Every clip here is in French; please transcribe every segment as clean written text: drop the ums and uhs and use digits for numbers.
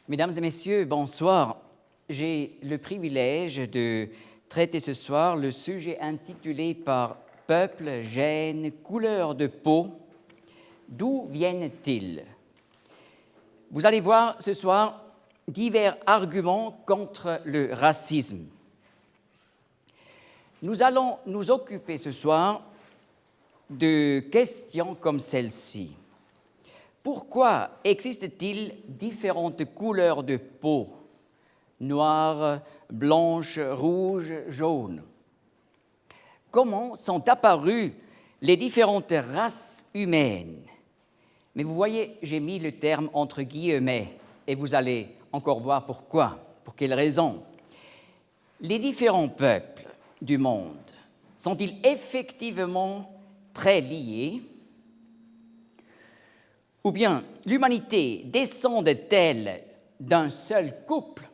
Mesdames et messieurs, bonsoir. J'ai le privilège de traiter ce soir le sujet intitulé par Peuple, gènes, couleur de peau. D'où viennent-ils? Vous allez voir ce soir divers arguments contre le racisme. Nous allons nous occuper ce soir de questions comme celle-ci. Pourquoi existe-t-il différentes couleurs de peau, noire, blanche, rouge, jaune? Comment sont apparues les différentes races humaines? Mais vous voyez, j'ai mis le terme entre guillemets, et vous allez encore voir pourquoi, pour quelles raisons. Les différents peuples du monde sont-ils effectivement très liés? Ou bien l'humanité descend-elle d'un seul couple?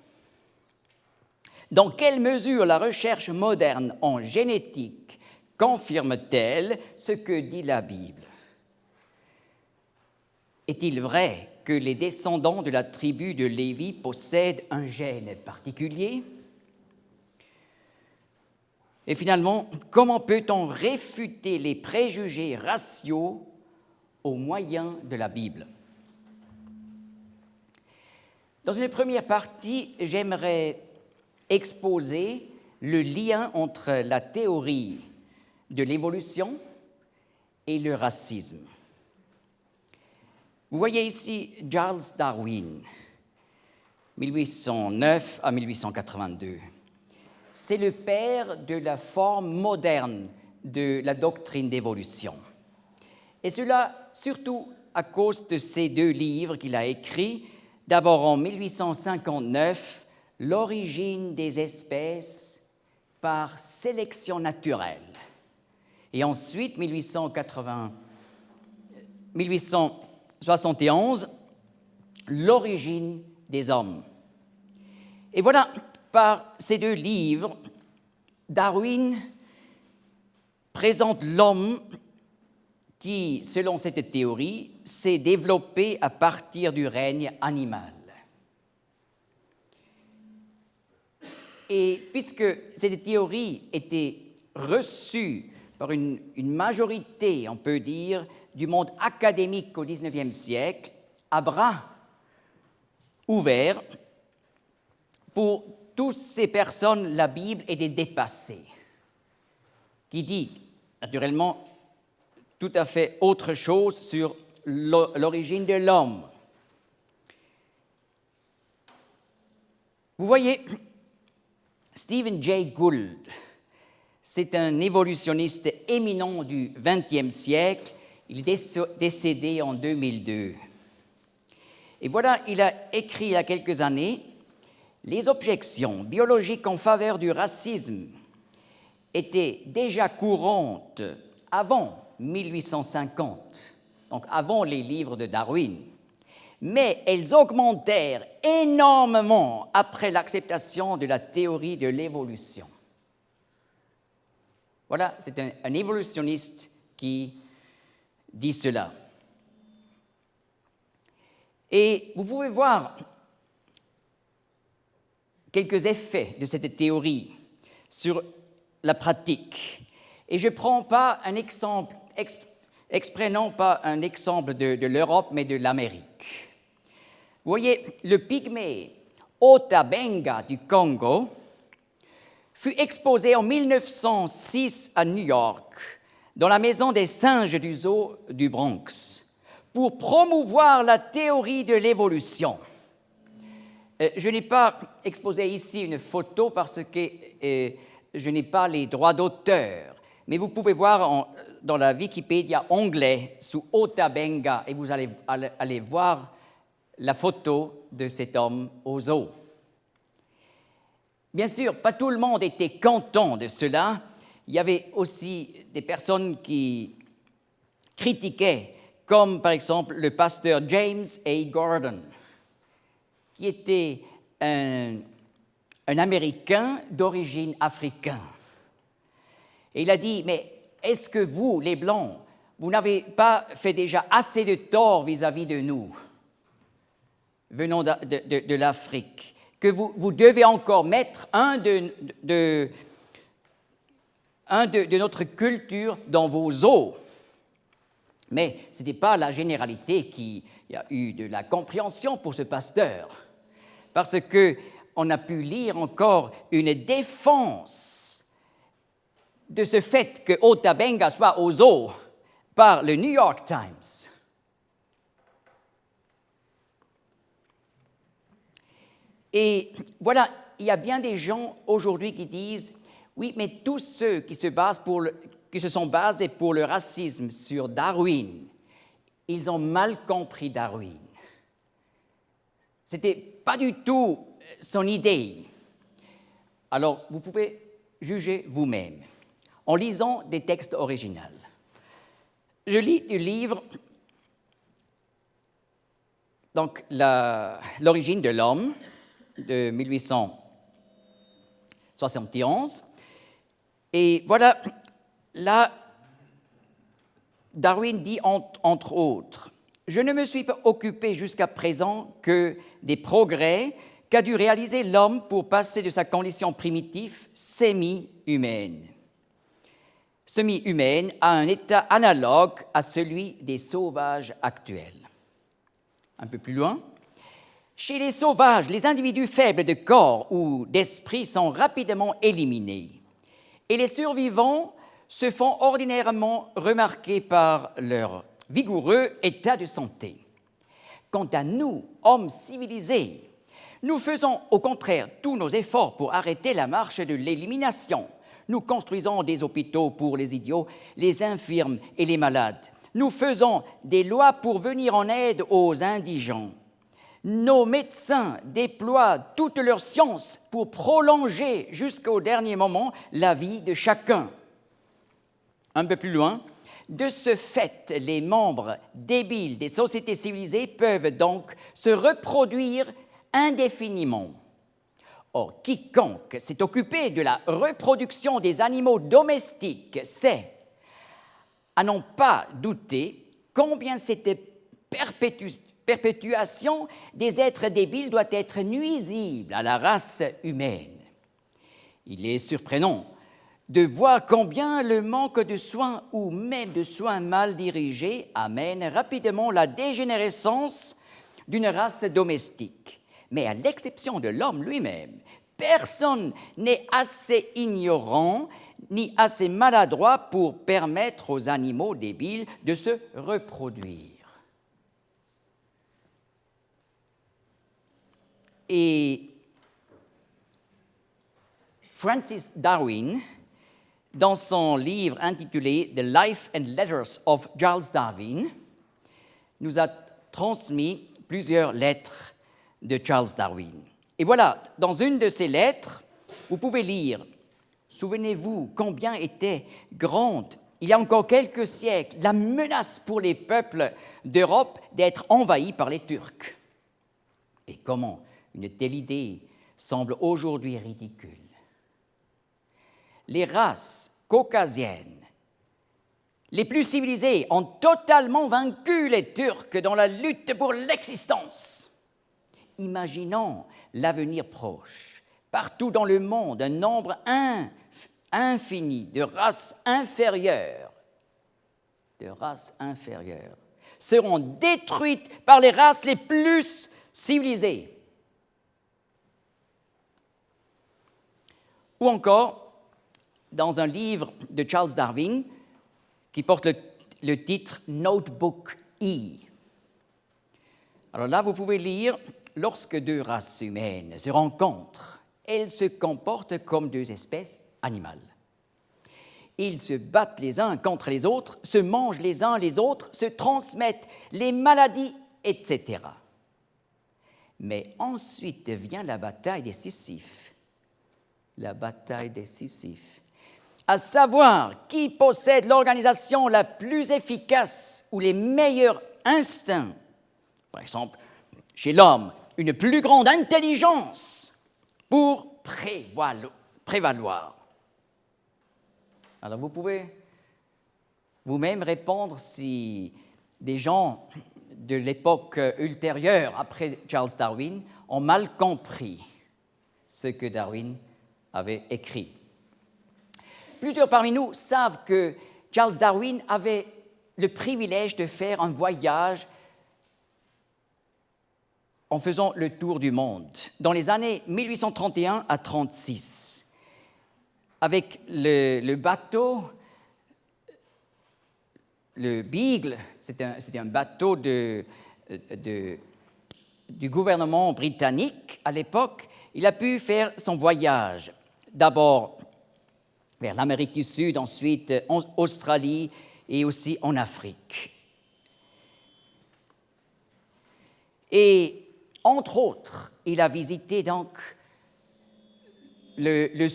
Dans quelle mesure la recherche moderne en génétique confirme-t-elle ce que dit la Bible? Est-il vrai que les descendants de la tribu de Lévi possèdent un gène particulier? Et finalement, comment peut-on réfuter les préjugés raciaux au moyen de la Bible? Dans une première partie, j'aimerais exposer le lien entre la théorie de l'évolution et le racisme. Vous voyez ici Charles Darwin, 1809 à 1882. C'est le père de la forme moderne de la doctrine d'évolution. Et cela surtout à cause de ces deux livres qu'il a écrits, d'abord en 1859, L'origine des espèces par sélection naturelle, et ensuite 1871, L'origine des hommes. Et voilà, par ces deux livres, Darwin présente l'homme qui, selon cette théorie, s'est développé à partir du règne animal. Et puisque cette théorie était reçue par une majorité, on peut dire, du monde académique au XIXe siècle, à bras ouverts, pour toutes ces personnes, la Bible était dépassée, qui dit, naturellement, tout à fait autre chose sur l'origine de l'homme. Vous voyez, Stephen Jay Gould, c'est un évolutionniste éminent du XXe siècle. Il est décédé en 2002. Et voilà, il a écrit il y a quelques années « Les objections biologiques en faveur du racisme étaient déjà courantes avant 1850, donc avant les livres de Darwin, mais elles augmentèrent énormément après l'acceptation de la théorie de l'évolution. » Voilà, c'est un évolutionniste qui dit cela. Et vous pouvez voir quelques effets de cette théorie sur la pratique. Et je ne prends pas un exemple, exprès non pas un exemple de l'Europe, mais de l'Amérique. Vous voyez, le pygmée Otabenga du Congo fut exposé en 1906 à New York, dans la maison des singes du zoo du Bronx, pour promouvoir la théorie de l'évolution. Je n'ai pas exposé ici une photo parce que je n'ai pas les droits d'auteur, mais vous pouvez voir dans la Wikipédia anglais sous Otabenga et vous allez voir la photo de cet homme au zoo. Bien sûr, pas tout le monde était content de cela. Il y avait aussi des personnes qui critiquaient, comme par exemple le pasteur James A. Gordon, qui était un Américain d'origine africaine. Et il a dit, mais est-ce que vous, les Blancs, vous n'avez pas fait déjà assez de tort vis-à-vis de nous? venant de l'Afrique, que vous devez encore mettre un de notre culture dans vos eaux. Mais ce n'était pas la généralité qui a eu de la compréhension pour ce pasteur, parce qu'on a pu lire encore une défense de ce fait que Otabenga soit aux eaux par le New York Times. Et voilà, il y a bien des gens aujourd'hui qui disent « Oui, mais tous ceux qui se sont basés pour le racisme sur Darwin, ils ont mal compris Darwin. Ce n'était pas du tout son idée. » Alors, vous pouvez juger vous-même en lisant des textes originaux. Je lis du livre donc L'origine de l'homme de 1871. Et voilà, là, Darwin dit entre autres, « Je ne me suis pas occupé jusqu'à présent que des progrès qu'a dû réaliser l'homme pour passer de sa condition primitive semi-humaine. Semi-humaine à un état analogue à celui des sauvages actuels. » Un peu plus loin, « Chez les sauvages, les individus faibles de corps ou d'esprit sont rapidement éliminés, et les survivants se font ordinairement remarquer par leur vigoureux état de santé. Quant à nous, hommes civilisés, nous faisons au contraire tous nos efforts pour arrêter la marche de l'élimination. Nous construisons des hôpitaux pour les idiots, les infirmes et les malades. Nous faisons des lois pour venir en aide aux indigents. Nos médecins déploient toute leur science pour prolonger jusqu'au dernier moment la vie de chacun. » Un peu plus loin, « De ce fait, les membres débiles des sociétés civilisées peuvent donc se reproduire indéfiniment. Or, quiconque s'est occupé de la reproduction des animaux domestiques sait, à n'en pas douter, combien cette perpétuation des êtres débiles doit être nuisible à la race humaine. Il est surprenant de voir combien le manque de soins ou même de soins mal dirigés amène rapidement la dégénérescence d'une race domestique. Mais à l'exception de l'homme lui-même, personne n'est assez ignorant ni assez maladroit pour permettre aux animaux débiles de se reproduire. Et Francis Darwin, dans son livre intitulé « The Life and Letters of Charles Darwin », nous a transmis plusieurs lettres de Charles Darwin. Et voilà, dans une de ces lettres, vous pouvez lire « Souvenez-vous combien était grande, il y a encore quelques siècles, la menace pour les peuples d'Europe d'être envahis par les Turcs. Et comment une telle idée semble aujourd'hui ridicule. Les races caucasiennes les plus civilisées ont totalement vaincu les Turcs dans la lutte pour l'existence. Imaginons l'avenir proche. Partout dans le monde, un nombre infini de races inférieures seront détruites par les races les plus civilisées. Ou encore, dans un livre de Charles Darwin qui porte le titre « Notebook E ». Alors là, vous pouvez lire « Lorsque deux races humaines se rencontrent, elles se comportent comme deux espèces animales. Ils se battent les uns contre les autres, se mangent les uns les autres, se transmettent les maladies, etc. Mais ensuite vient la bataille décisive. La bataille décisive. À savoir qui possède l'organisation la plus efficace ou les meilleurs instincts. Par exemple, chez l'homme, une plus grande intelligence pour prévaloir. Alors vous pouvez vous-même répondre si des gens de l'époque ultérieure, après Charles Darwin, ont mal compris ce que Darwin avait écrit. Plusieurs parmi nous savent que Charles Darwin avait le privilège de faire un voyage en faisant le tour du monde dans les années 1831 à 1836, avec le bateau, le Beagle. C'était un bateau du gouvernement britannique à l'époque. Il a pu faire son voyage, d'abord vers l'Amérique du Sud, ensuite en Australie et aussi en Afrique. Et entre autres, il a visité donc le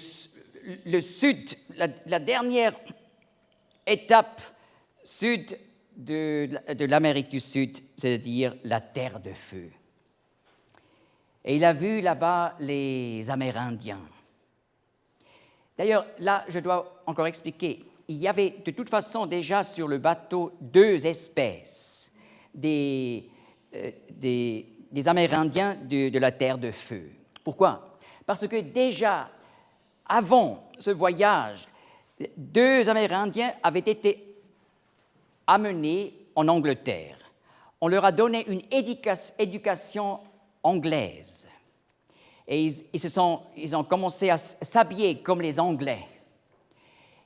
sud, la dernière étape sud de l'Amérique du Sud, c'est-à-dire la Terre de Feu. Et il a vu là-bas les Amérindiens. D'ailleurs, là, je dois encore expliquer, il y avait de toute façon déjà sur le bateau deux espèces des Amérindiens de la Terre de Feu. Pourquoi? Parce que déjà, avant ce voyage, deux Amérindiens avaient été amenés en Angleterre. On leur a donné une éducation anglaise. Et ils ont commencé à s'habiller comme les Anglais.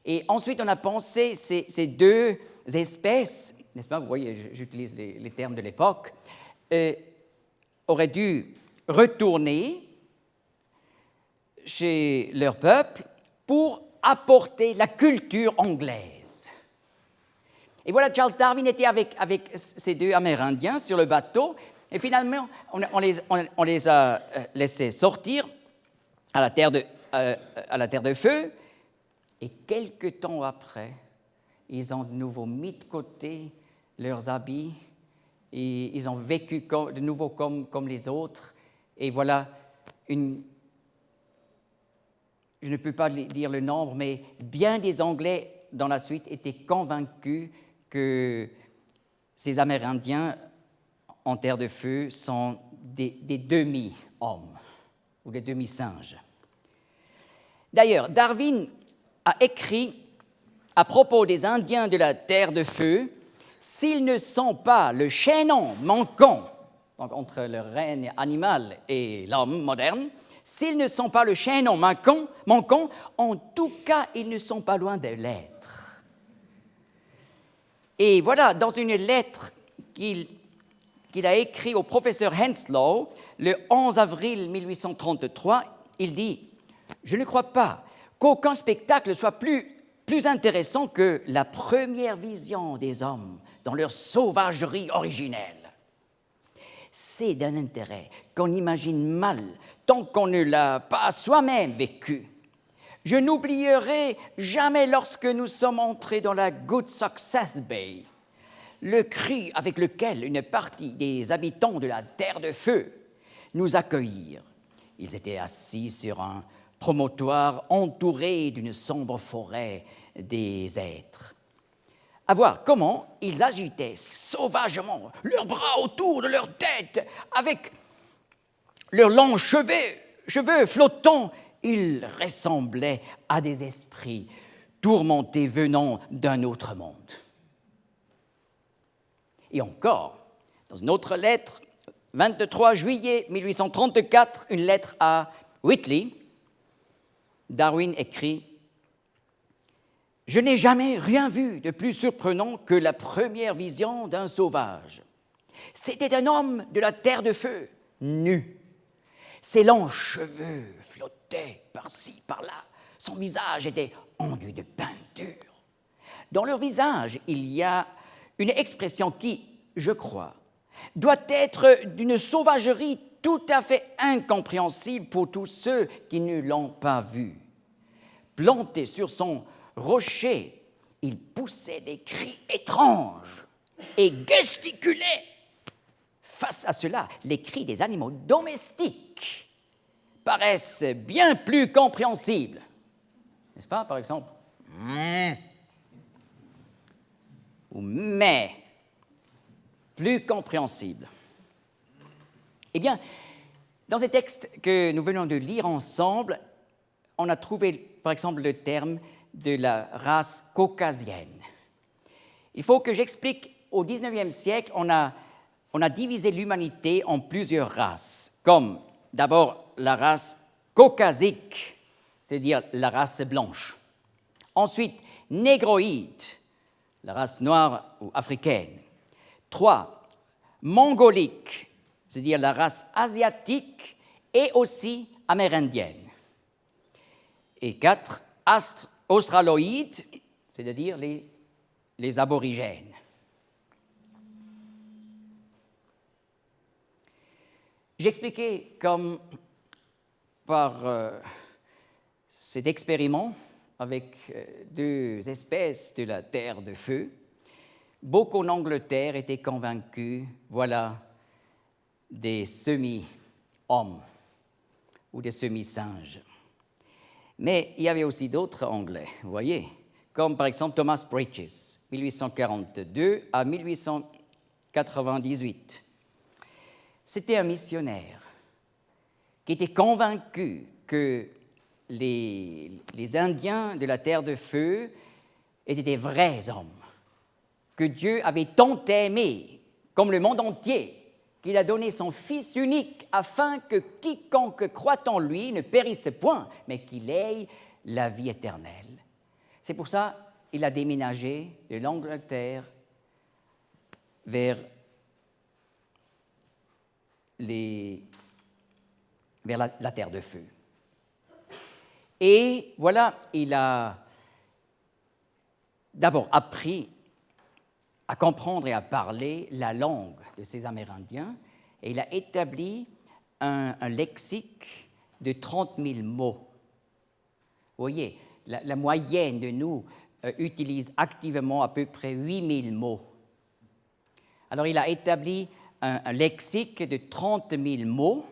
Et ensuite, on a pensé ces deux espèces, n'est-ce pas? Vous voyez, j'utilise les termes de l'époque, auraient dû retourner chez leur peuple pour apporter la culture anglaise. Et voilà, Charles Darwin était avec ces deux Amérindiens sur le bateau, et finalement, on les a laissés sortir à la Terre de Feu, et quelque temps après, ils ont de nouveau mis de côté leurs habits, et ils ont vécu de nouveau comme les autres, et voilà, je ne peux pas dire le nombre, mais bien des Anglais dans la suite étaient convaincus que ces Amérindiens en Terre de Feu sont des demi-hommes ou des demi-singes. D'ailleurs, Darwin a écrit à propos des Indiens de la Terre de Feu, s'ils ne sont pas le chaînon manquant, donc entre le règne animal et l'homme moderne, s'ils ne sont pas le chaînon manquant, en tout cas, ils ne sont pas loin de l'être. Et voilà, dans une lettre qu'il a écrite au professeur Henslow, le 11 avril 1833, il dit « Je ne crois pas qu'aucun spectacle soit plus intéressant que la première vision des hommes dans leur sauvagerie originelle. C'est d'un intérêt qu'on imagine mal tant qu'on ne l'a pas soi-même vécu. Je n'oublierai jamais lorsque nous sommes entrés dans la Good Success Bay, le cri avec lequel une partie des habitants de la Terre de Feu nous accueillirent. Ils étaient assis sur un promontoire entouré d'une sombre forêt des êtres. À voir comment ils agitaient sauvagement leurs bras autour de leur tête avec leurs longs cheveux flottants. Ils ressemblaient à des esprits tourmentés venant d'un autre monde. Et encore, dans une autre lettre, 23 juillet 1834, une lettre à Whitley, Darwin écrit « Je n'ai jamais rien vu de plus surprenant que la première vision d'un sauvage. C'était un homme de la Terre de Feu, nu. Ses longs cheveux flottaient par-ci, par-là. Son visage était enduit de peinture. Dans leur visage, il y a une expression qui, je crois, doit être d'une sauvagerie tout à fait incompréhensible pour tous ceux qui ne l'ont pas vu. Planté sur son rocher, il poussait des cris étranges et gesticulait. Face à cela, les cris des animaux domestiques paraissent bien plus compréhensibles. N'est-ce pas, par exemple? Ou mais. plus compréhensible. Eh bien, dans ces textes que nous venons de lire ensemble, on a trouvé, par exemple, le terme de la race caucasienne. Il faut que j'explique, au XIXe siècle, on a divisé l'humanité en plusieurs races, comme d'abord la race caucasique, c'est-à-dire la race blanche. Ensuite, négroïde, la race noire ou africaine. 3, mongolique, c'est-à-dire la race asiatique et aussi amérindienne. Et 4, australoïde, c'est-à-dire les aborigènes. J'expliquais comme par cet expériment avec 2 espèces de la terre de feu, beaucoup en Angleterre étaient convaincus, voilà, des semi-hommes ou des semi-singes. Mais il y avait aussi d'autres Anglais, vous voyez, comme par exemple Thomas Bridges, 1842 à 1898. C'était un missionnaire qui était convaincu que les Indiens de la Terre de Feu étaient des vrais hommes, que Dieu avait tant aimé, comme le monde entier, qu'il a donné son Fils unique afin que quiconque croit en lui ne périsse point, mais qu'il ait la vie éternelle. C'est pour ça qu'il a déménagé de l'Angleterre vers la Terre de Feu. Et voilà, il a d'abord appris à comprendre et à parler la langue de ces Amérindiens, et il a établi un lexique de 30 000 mots. Vous voyez, la moyenne de nous utilise activement à peu près 8 000 mots. Alors il a établi un lexique de 30 000 mots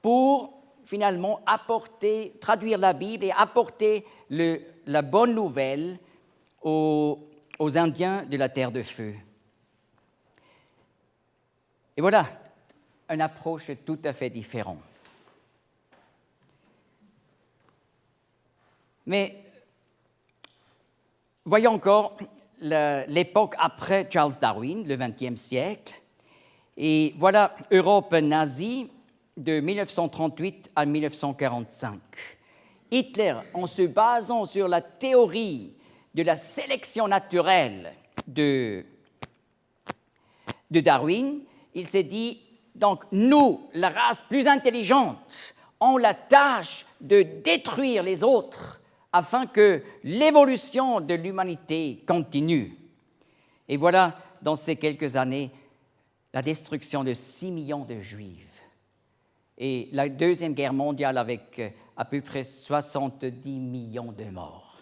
pour finalement traduire la Bible et apporter la bonne nouvelle aux Indiens de la Terre de Feu. Et voilà, une approche tout à fait différente. Mais voyons encore l'époque après Charles Darwin, le XXe siècle, et voilà Europe nazie de 1938 à 1945. Hitler, en se basant sur la théorie de la sélection naturelle de Darwin, il s'est dit, donc nous, la race plus intelligente, ont la tâche de détruire les autres afin que l'évolution de l'humanité continue. Et voilà, dans ces quelques années, la destruction de 6 millions de Juifs. Et la Deuxième Guerre mondiale avec à peu près 70 millions de morts.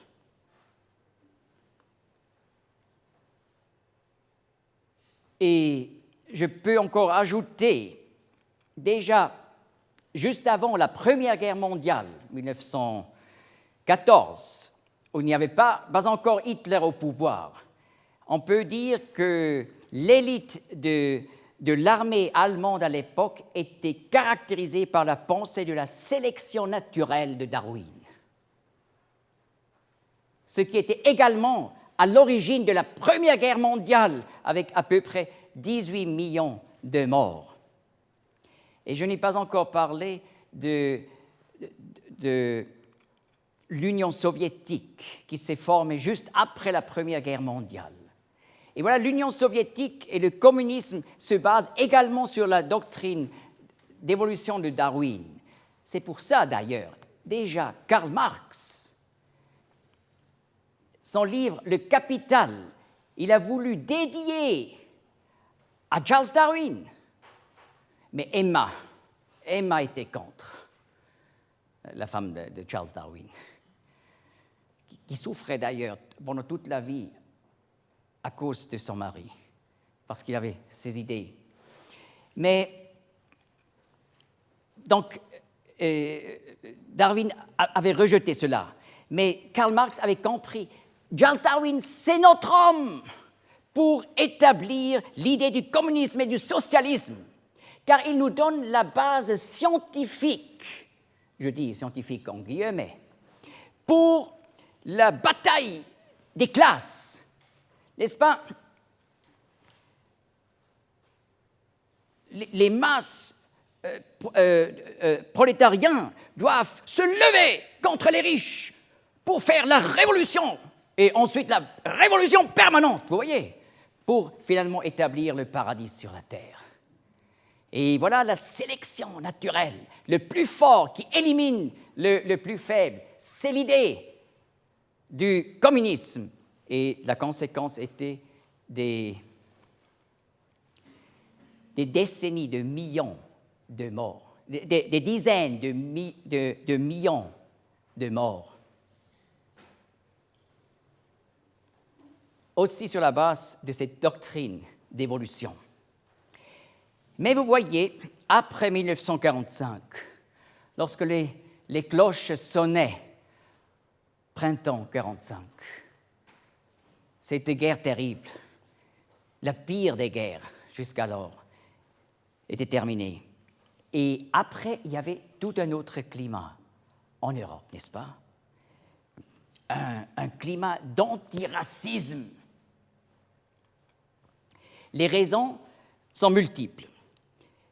Et je peux encore ajouter, déjà, juste avant la Première Guerre mondiale, 1914, où il n'y avait pas encore Hitler au pouvoir, on peut dire que l'élite de l'armée allemande à l'époque était caractérisée par la pensée de la sélection naturelle de Darwin. Ce qui était également à l'origine de la Première Guerre mondiale, avec à peu près 18 millions de morts. Et je n'ai pas encore parlé de l'Union soviétique qui s'est formée juste après la Première Guerre mondiale. Et voilà, l'Union soviétique et le communisme se basent également sur la doctrine d'évolution de Darwin. C'est pour ça, d'ailleurs, déjà, Karl Marx, son livre « Le Capital », il a voulu dédier à Charles Darwin. Mais Emma était contre, la femme de Charles Darwin, qui souffrait d'ailleurs pendant toute la vie à cause de son mari, parce qu'il avait ses idées. Mais, donc, Darwin avait rejeté cela. Mais Karl Marx avait compris, Charles Darwin, c'est notre homme. pour établir l'idée du communisme et du socialisme, car il nous donne la base scientifique, je dis scientifique en guillemets, pour la bataille des classes, n'est-ce pas? Les masses prolétariens doivent se lever contre les riches pour faire la révolution, et ensuite la révolution permanente, vous voyez, pour finalement établir le paradis sur la terre. Et voilà la sélection naturelle. Le plus fort qui élimine le plus faible, c'est l'idée du communisme. Et la conséquence était des décennies de millions de morts, des dizaines de millions de morts. Aussi sur la base de cette doctrine d'évolution. Mais vous voyez, après 1945, lorsque les cloches sonnaient, printemps 1945, cette guerre terrible, la pire des guerres jusqu'alors, était terminée. Et après, il y avait tout un autre climat en Europe, n'est-ce pas? Un climat d'antiracisme. Les raisons sont multiples.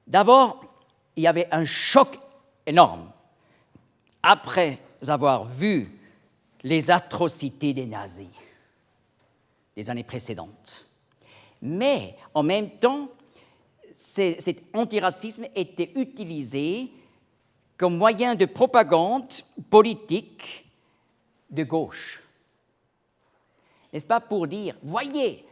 D'abord, il y avait un choc énorme après avoir vu les atrocités des nazis des années précédentes. Mais en même temps, cet antiracisme était utilisé comme moyen de propagande politique de gauche. N'est-ce pas, pour dire, voyez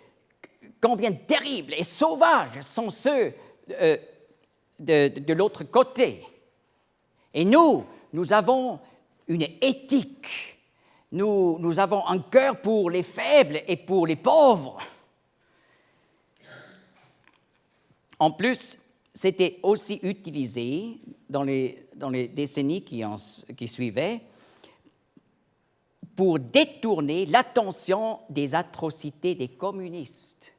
combien terribles et sauvages sont ceux de l'autre côté. Et nous avons une éthique, nous avons un cœur pour les faibles et pour les pauvres. En plus, c'était aussi utilisé dans les décennies qui suivaient pour détourner l'attention des atrocités des communistes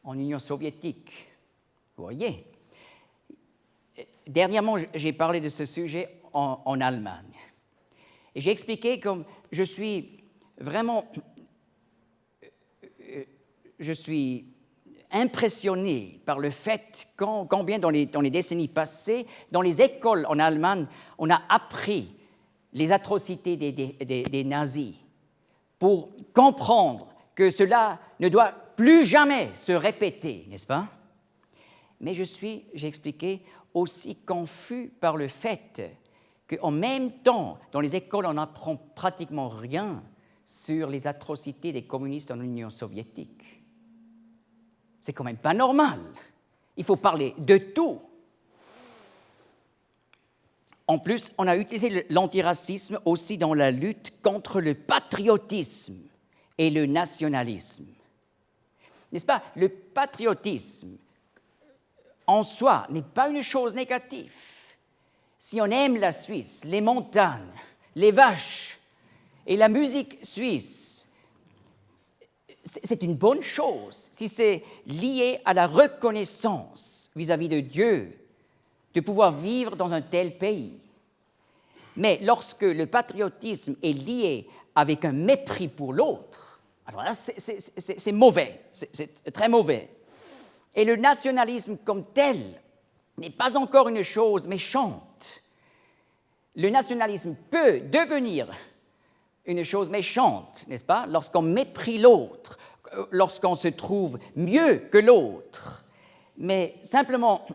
en Union soviétique. Vous voyez? Dernièrement, j'ai parlé de ce sujet en Allemagne. Et j'ai expliqué comme je suis impressionné par le fait combien dans les décennies passées, dans les écoles en Allemagne, on a appris les atrocités des nazis pour comprendre que cela ne doit plus jamais se répéter, n'est-ce pas? Mais j'ai expliqué, aussi confus par le fait qu'en même temps, dans les écoles, on n'apprend pratiquement rien sur les atrocités des communistes en Union soviétique. C'est quand même pas normal. Il faut parler de tout. En plus, on a utilisé l'antiracisme aussi dans la lutte contre le patriotisme et le nationalisme. N'est-ce pas? Le patriotisme, en soi, n'est pas une chose négative. Si on aime la Suisse, les montagnes, les vaches et la musique suisse, c'est une bonne chose si c'est lié à la reconnaissance vis-à-vis de Dieu de pouvoir vivre dans un tel pays. Mais lorsque le patriotisme est lié avec un mépris pour l'autre, alors là, c'est mauvais, c'est très mauvais. Et le nationalisme comme tel n'est pas encore une chose méchante. Le nationalisme peut devenir une chose méchante, n'est-ce pas, lorsqu'on méprise l'autre, lorsqu'on se trouve mieux que l'autre. Mais simplement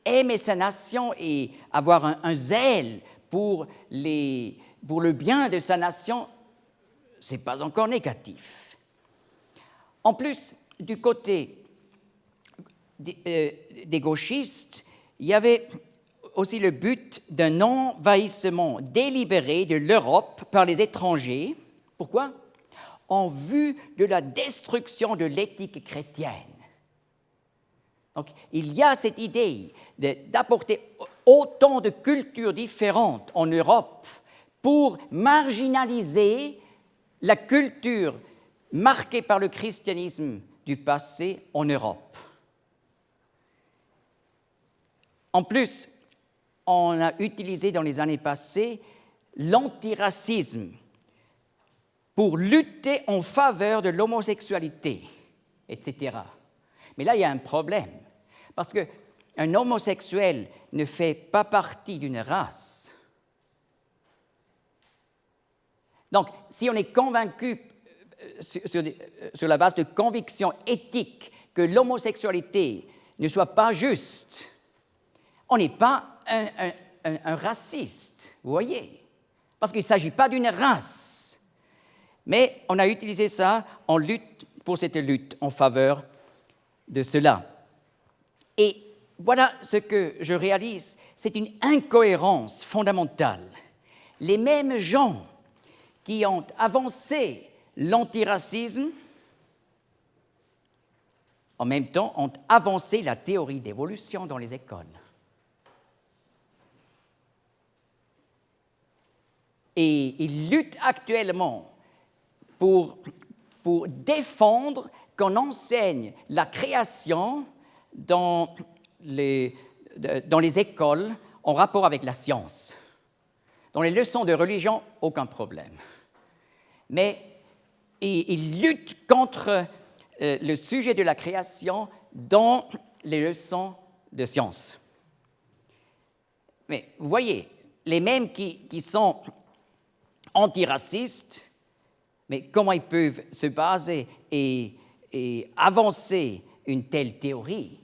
aimer sa nation et avoir un zèle pour le bien de sa nation, ce n'est pas encore négatif. En plus, du côté des gauchistes, il y avait aussi le but d'un envahissement délibéré de l'Europe par les étrangers. Pourquoi? En vue de la destruction de l'éthique chrétienne. Donc, il y a cette idée d'apporter autant de cultures différentes en Europe pour marginaliser la culture marquée par le christianisme du passé en Europe. En plus, on a utilisé dans les années passées l'antiracisme pour lutter en faveur de l'homosexualité, etc. Mais là, il y a un problème, parce qu'un homosexuel ne fait pas partie d'une race. Donc, si on est convaincu sur la base de convictions éthiques que l'homosexualité ne soit pas juste, on n'est pas un raciste, vous voyez, parce qu'il ne s'agit pas d'une race. Mais on a utilisé ça en lutte, pour cette lutte en faveur de cela. Et voilà ce que je réalise, c'est une incohérence fondamentale. Les mêmes gens qui ont avancé l'antiracisme, en même temps, ont avancé la théorie d'évolution dans les écoles. Et ils luttent actuellement pour défendre qu'on enseigne la création dans les écoles en rapport avec la science. Dans les leçons de religion, aucun problème. Mais ils luttent contre le sujet de la création dans les leçons de science. Mais vous voyez, les mêmes qui sont antiracistes, mais comment ils peuvent se baser et avancer une telle théorie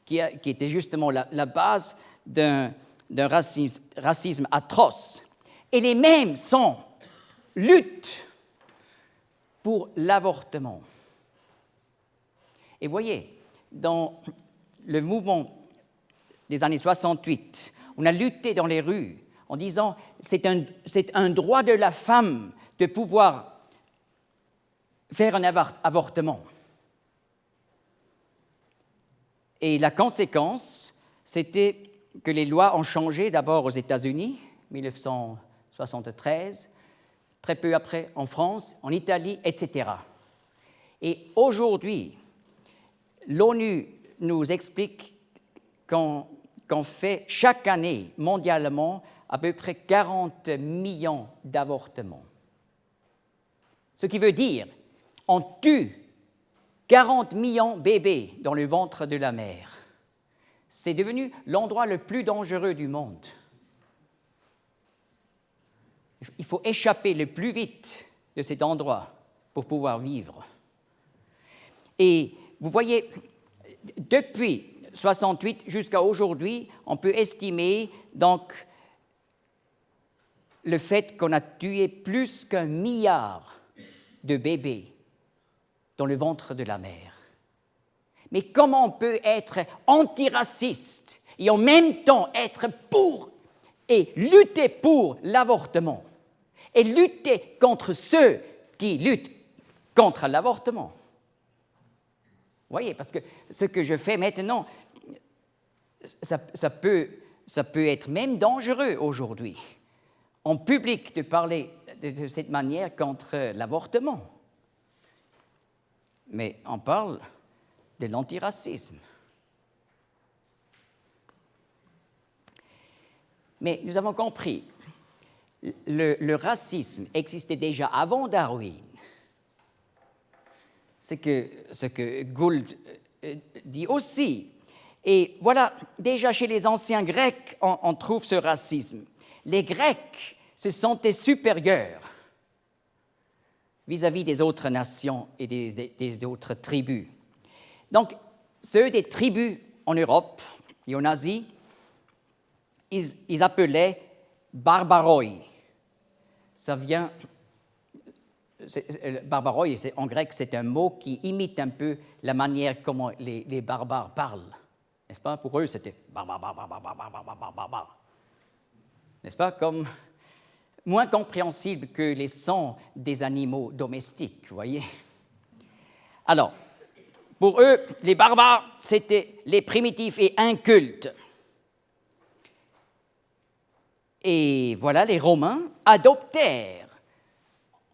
qui était justement la base d'un racisme atroce. Et les mêmes luttent pour l'avortement. Et voyez, dans le mouvement des années 68, on a lutté dans les rues en disant c'est un droit de la femme de pouvoir faire un avortement. Et la conséquence, c'était que les lois ont changé d'abord aux États-Unis, 1973, très peu après en France, en Italie, etc. Et aujourd'hui, l'ONU nous explique qu'on fait chaque année, mondialement, à peu près 40 millions d'avortements. Ce qui veut dire on tue 40 millions de bébés dans le ventre de la mère. C'est devenu l'endroit le plus dangereux du monde. Il faut échapper le plus vite de cet endroit pour pouvoir vivre. Et vous voyez, depuis 68 jusqu'à aujourd'hui, on peut estimer donc le fait qu'on a tué plus qu'1 milliard de bébés dans le ventre de la mère. Mais comment on peut être antiraciste et en même temps être pour et lutter pour l'avortement et lutter contre ceux qui luttent contre l'avortement? Vous voyez, parce que ce que je fais maintenant, ça peut être même dangereux aujourd'hui, en public, de parler de cette manière contre l'avortement. Mais on parle de l'antiracisme. Mais nous avons compris, le racisme existait déjà avant Darwin. C'est ce que Gould dit aussi. Et voilà, déjà chez les anciens Grecs, on trouve ce racisme. Les Grecs se sentaient supérieurs vis-à-vis des autres nations et des autres tribus. Donc, ceux des tribus en Europe et en Asie, ils appelaient barbaroi. Ça vient... barbaroi, en grec, c'est un mot qui imite un peu la manière comment les barbares parlent. N'est-ce pas? Pour eux, c'était barbar. N'est-ce pas? Comme moins compréhensible que les sons des animaux domestiques, vous voyez? Alors, pour eux, les barbares, c'était les primitifs et incultes. Et voilà, les Romains adoptèrent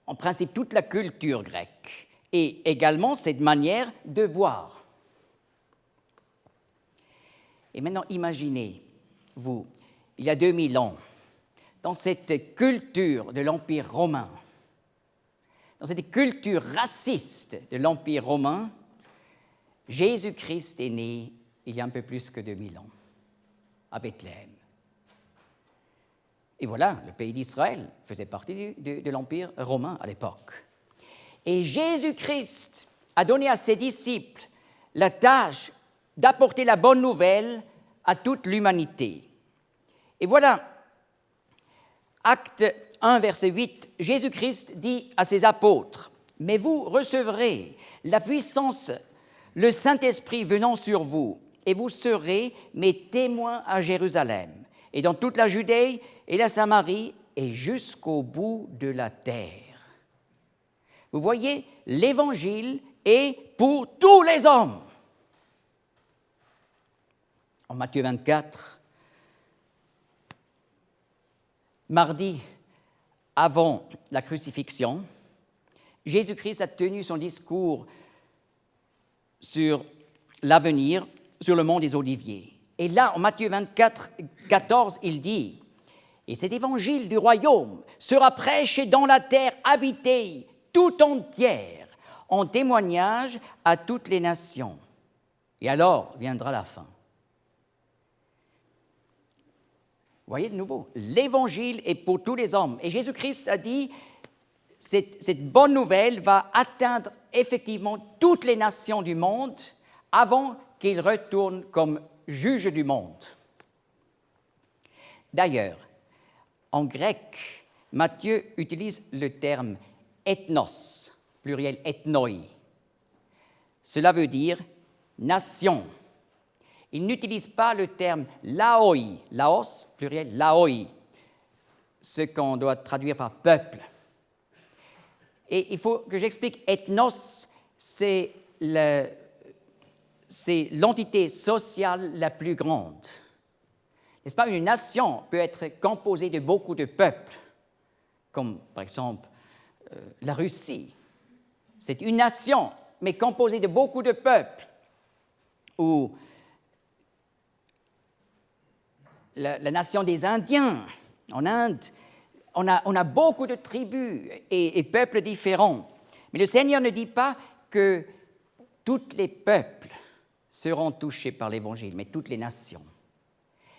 en principe toute la culture grecque, et également cette manière de voir. Et maintenant, imaginez-vous, il y a 2000 ans, dans cette culture de l'Empire romain, dans cette culture raciste de l'Empire romain, Jésus-Christ est né il y a un peu plus que 2000 ans, à Bethléem. Et voilà, le pays d'Israël faisait partie de l'Empire romain à l'époque. Et Jésus-Christ a donné à ses disciples la tâche d'apporter la bonne nouvelle à toute l'humanité. Et voilà, Acte 1, verset 8, Jésus-Christ dit à ses apôtres, « Mais vous recevrez la puissance, le Saint-Esprit venant sur vous, et vous serez mes témoins à Jérusalem, et dans toute la Judée et la Samarie, et jusqu'au bout de la terre. » Vous voyez, l'Évangile est pour tous les hommes. En Matthieu 24, mardi, avant la crucifixion, Jésus-Christ a tenu son discours sur l'avenir, sur le mont des Oliviers. Et là, en Matthieu 24, 14, il dit, « Et cet évangile du royaume sera prêché dans la terre habitée tout entière, en témoignage à toutes les nations. Et alors viendra la fin. » Vous voyez de nouveau, l'évangile est pour tous les hommes. Et Jésus-Christ a dit, cette bonne nouvelle va atteindre effectivement toutes les nations du monde avant qu'il retourne comme juge du monde. D'ailleurs, en grec, Matthieu utilise le terme ethnos, pluriel ethnoi. Cela veut dire nation. Il n'utilise pas le terme laoi, laos, pluriel laoi, ce qu'on doit traduire par peuple. Et il faut que j'explique, ethnos, c'est l'entité sociale la plus grande. N'est-ce pas? Une nation peut être composée de beaucoup de peuples, comme par exemple la Russie. C'est une nation, mais composée de beaucoup de peuples. Ou la nation des Indiens, en Inde, on a beaucoup de tribus et peuples différents. Mais le Seigneur ne dit pas que tous les peuples seront touchés par l'Évangile, mais toutes les nations.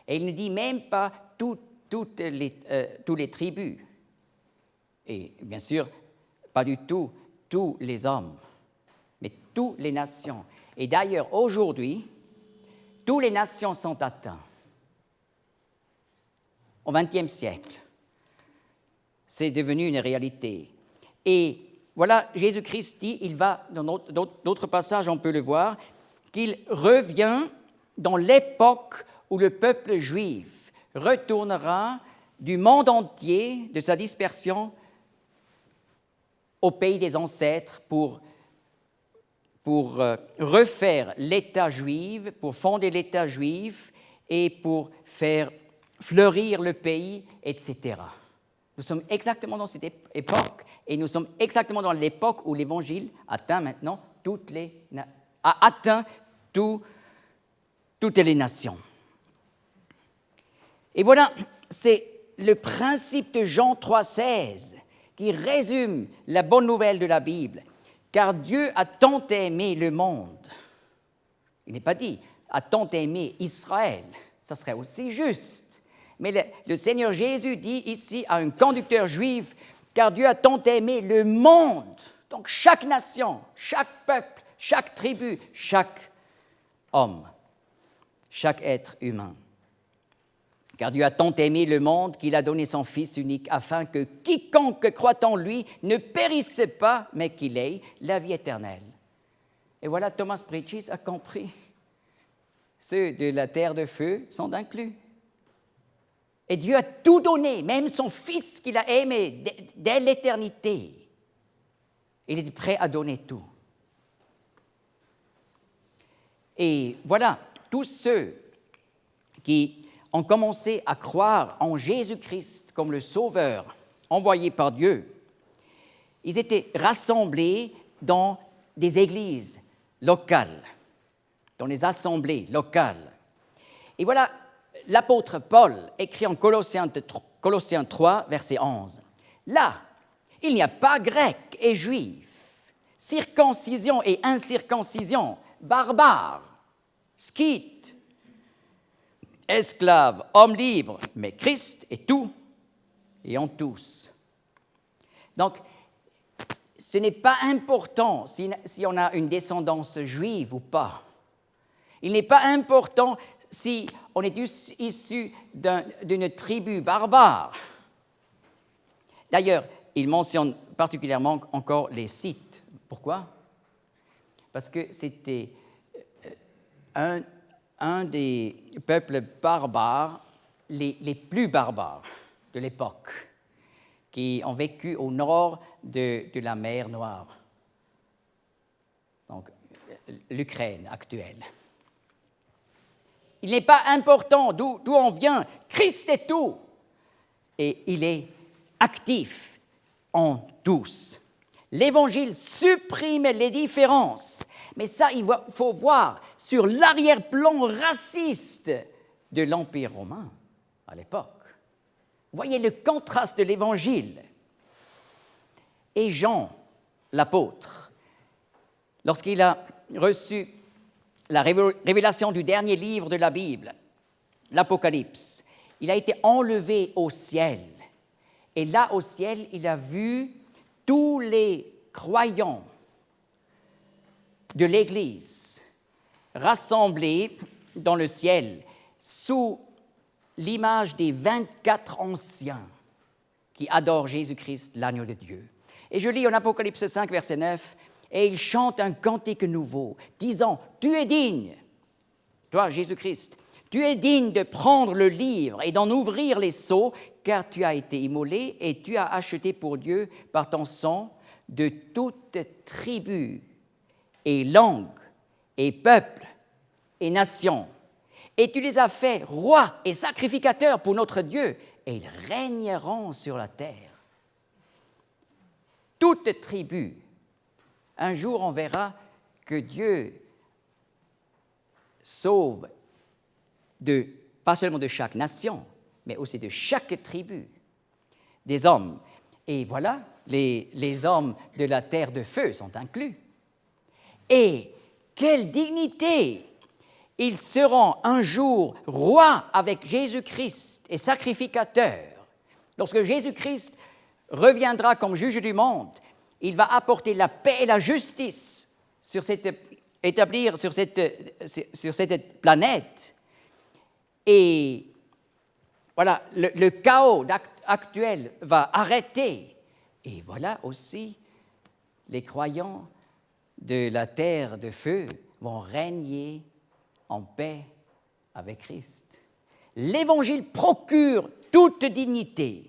Et il ne dit même pas toutes les tribus. Et bien sûr, pas du tout tous les hommes, mais toutes les nations. Et d'ailleurs, aujourd'hui, toutes les nations sont atteintes. Au XXe siècle, c'est devenu une réalité. Et voilà, Jésus-Christ dit, il va, dans d'autres passages, on peut le voir, qu'il revient dans l'époque où le peuple juif retournera du monde entier, de sa dispersion, au pays des ancêtres pour refaire l'État juif, pour fonder l'État juif et pour faire fleurir le pays, etc. Nous sommes exactement dans cette époque et nous sommes exactement dans l'époque où l'Évangile atteint maintenant toutes les nations. Et voilà, c'est le principe de Jean 3,16 qui résume la bonne nouvelle de la Bible. Car Dieu a tant aimé le monde. Il n'est pas dit a tant aimé Israël, ça serait aussi juste. Mais le Seigneur Jésus dit ici à un conducteur juif, car Dieu a tant aimé le monde, donc chaque nation, chaque peuple, chaque tribu, chaque homme, chaque être humain. Car Dieu a tant aimé le monde qu'il a donné son Fils unique afin que quiconque croit en lui ne périsse pas, mais qu'il ait la vie éternelle. Et voilà, Thomas Pritchis a compris. Ceux de la terre de feu sont inclus. Et Dieu a tout donné, même son Fils qu'il a aimé dès l'éternité. Il est prêt à donner tout. Et voilà, tous ceux qui ont commencé à croire en Jésus-Christ comme le Sauveur envoyé par Dieu, ils étaient rassemblés dans des églises locales, dans les assemblées locales. Et voilà, l'apôtre Paul écrit en Colossiens 3, verset 11. Là, il n'y a pas grec et juif, circoncision et incirconcision, barbare, scythe, esclave, homme libre, mais Christ est tout et en tous. Donc, ce n'est pas important si on a une descendance juive ou pas. Il n'est pas important si on est issu d'une tribu barbare. D'ailleurs, il mentionne particulièrement encore les Scythes. Pourquoi? Parce que c'était un des peuples barbares, les plus barbares de l'époque, qui ont vécu au nord de la mer Noire, donc l'Ukraine actuelle. Il n'est pas important d'où on vient, Christ est tout, et il est actif en tous. L'Évangile supprime les différences, mais ça, il faut voir sur l'arrière-plan raciste de l'Empire romain à l'époque. Voyez le contraste de l'Évangile. Et Jean, l'apôtre, lorsqu'il a reçu la révélation du dernier livre de la Bible, l'Apocalypse, il a été enlevé au ciel. Et là, au ciel, il a vu tous les croyants de l'Église rassemblés dans le ciel sous l'image des 24 anciens qui adorent Jésus-Christ, l'agneau de Dieu. Et je lis en Apocalypse 5, verset 9, « Et ils chantent un cantique nouveau, disant, « Tu es digne, toi, Jésus-Christ, tu es digne de prendre le livre et d'en ouvrir les sceaux, car tu as été immolé et tu as acheté pour Dieu par ton sang de toute tribu et langue et peuple et nation. Et tu les as faits rois et sacrificateurs pour notre Dieu, et ils régneront sur la terre. » Toute tribu. Un jour, on verra que Dieu sauve pas seulement de chaque nation, mais aussi de chaque tribu, des hommes. Et voilà, les hommes de la terre de feu sont inclus. Et quelle dignité! Ils seront un jour rois avec Jésus-Christ et sacrificateurs. Lorsque Jésus-Christ reviendra comme juge du monde, il va apporter la paix et la justice établir sur cette planète. Et voilà, le chaos actuel va arrêter. Et voilà aussi, les croyants de la terre de feu vont régner en paix avec Christ. L'Évangile procure toute dignité.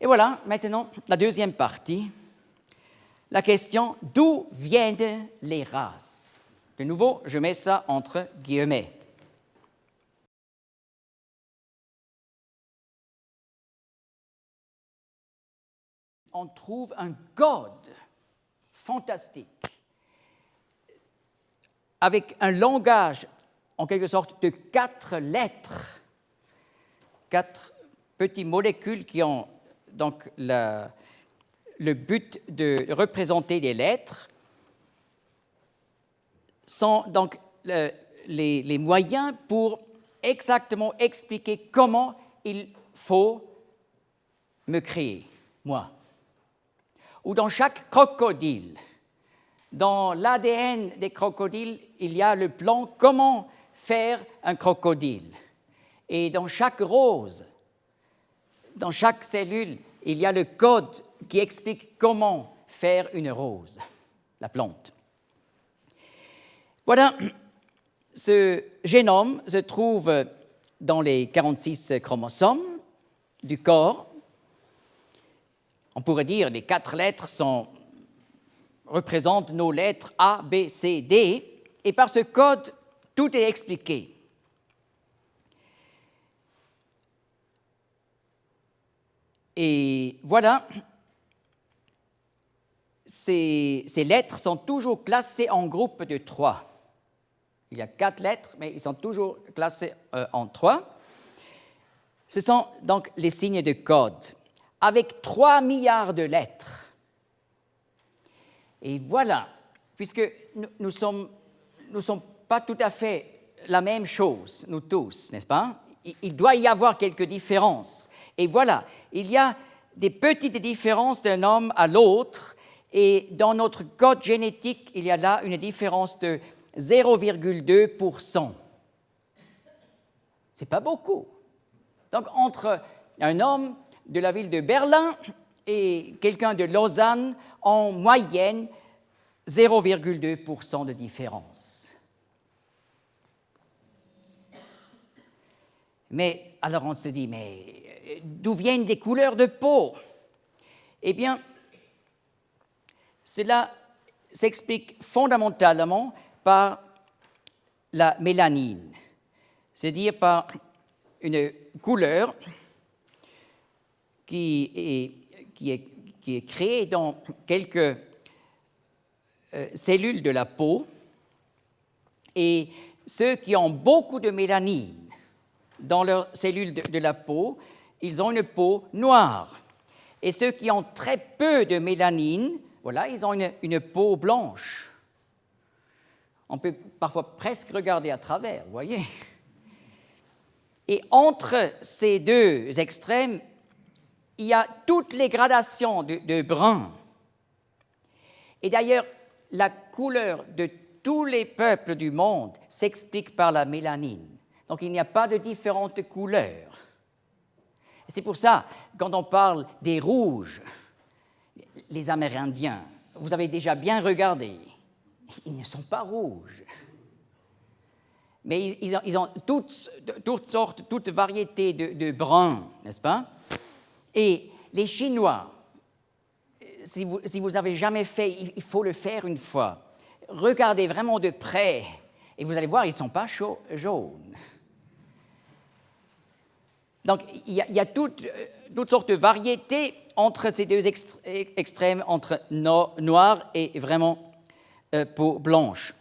Et voilà, maintenant, la deuxième partie, la question « D'où viennent les races ?» De nouveau, je mets ça entre guillemets. On trouve un code fantastique avec un langage, en quelque sorte, de 4 lettres, 4 petites molécules qui ont donc le but de représenter des lettres, sont donc les moyens pour exactement expliquer comment il faut me créer, moi. Ou dans chaque crocodile, dans l'ADN des crocodiles, il y a le plan comment faire un crocodile. Et dans chaque rose, dans chaque cellule, il y a le code qui explique comment faire une rose, la plante. Voilà, ce génome se trouve dans les 46 chromosomes du corps. On pourrait dire que les 4 lettres représentent nos lettres A, B, C, D, et par ce code, tout est expliqué. Et voilà, ces lettres sont toujours classées en groupes de 3. Il y a 4 lettres, mais ils sont toujours classés en 3. Ce sont donc les signes de code, avec 3 milliards de lettres. Et voilà, puisque nous ne sommes pas tout à fait la même chose, nous tous, n'est-ce pas? Il doit y avoir quelques différences. Et voilà, il y a des petites différences d'un homme à l'autre, et dans notre code génétique, il y a là une différence de 0,2%. C'est pas beaucoup. Donc, entre un homme de la ville de Berlin et quelqu'un de Lausanne, en moyenne, 0,2% de différence. Mais alors on se dit, mais d'où viennent les couleurs de peau? Eh bien, cela s'explique fondamentalement par la mélanine, c'est-à-dire par une couleur qui est créée dans quelques cellules de la peau, et ceux qui ont beaucoup de mélanine dans leurs cellules de la peau, ils ont une peau noire. Et ceux qui ont très peu de mélanine, voilà, ils ont une peau blanche. On peut parfois presque regarder à travers, vous voyez. Et entre ces deux extrêmes, il y a toutes les gradations de brun. Et d'ailleurs, la couleur de tous les peuples du monde s'explique par la mélanine. Donc, il n'y a pas de différentes couleurs. Et c'est pour ça, quand on parle des rouges, les Amérindiens, vous avez déjà bien regardé, ils ne sont pas rouges. Mais ils ont toutes sortes, toutes variétés de bruns, n'est-ce pas? Et les Chinois, si vous n'avez jamais fait, il faut le faire une fois. Regardez vraiment de près, et vous allez voir, ils ne sont pas jaunes. Donc, il y a toutes sortes de variétés entre ces deux extrêmes, entre noir et vraiment peau blanche.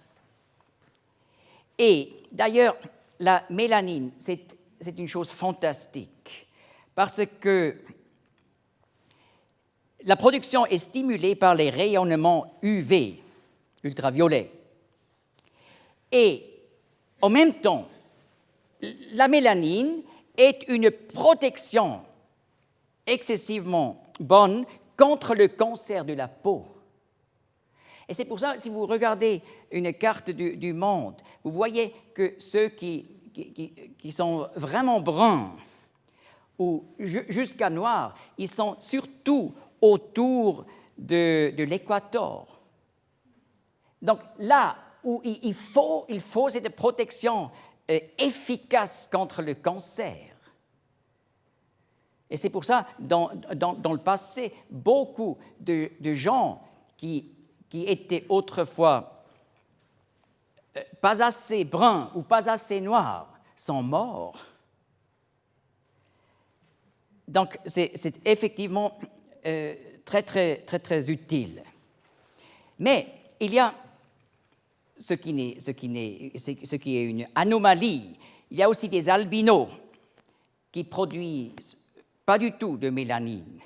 Et d'ailleurs, la mélanine, c'est une chose fantastique, parce que la production est stimulée par les rayonnements UV, ultraviolets. Et en même temps, la mélanine est une protection excessivement bonne contre le cancer de la peau. Et c'est pour ça, si vous regardez une carte du monde, vous voyez que ceux qui sont vraiment bruns ou jusqu'à noirs, ils sont surtout autour de l'équateur. Donc là où il faut cette protection efficace contre le cancer. Et c'est pour ça, dans le passé, beaucoup de gens qui étaient autrefois pas assez bruns ou pas assez noirs sont morts. Donc, c'est effectivement très, très, très, très utile. Mais il y a ce qui est une anomalie. Il y a aussi des albinos qui produisent pas du tout de mélanine.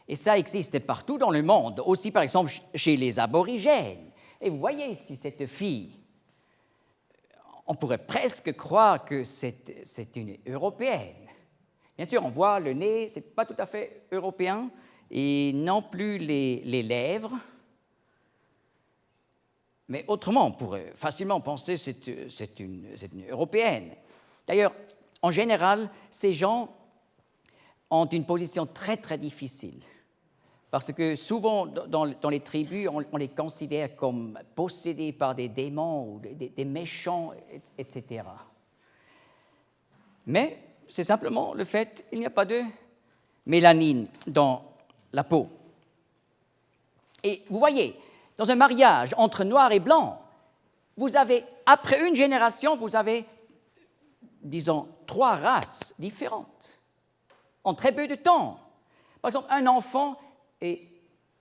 Et ça existe partout dans le monde, aussi par exemple chez les aborigènes. Et vous voyez ici cette fille, on pourrait presque croire que c'est une européenne. Bien sûr, on voit le nez, ce n'est pas tout à fait européen, et non plus les lèvres. Mais autrement, on pourrait facilement penser que c'est une européenne. D'ailleurs, en général, ces gens ont une position très, très difficile. Parce que souvent, dans les tribus, on les considère comme possédés par des démons ou des méchants, etc. Mais c'est simplement le fait qu'il n'y a pas de mélanine dans la peau. Et vous voyez, dans un mariage entre noir et blanc, vous avez, après une génération, vous avez, disons, 3 races différentes, en très peu de temps. Par exemple, un enfant est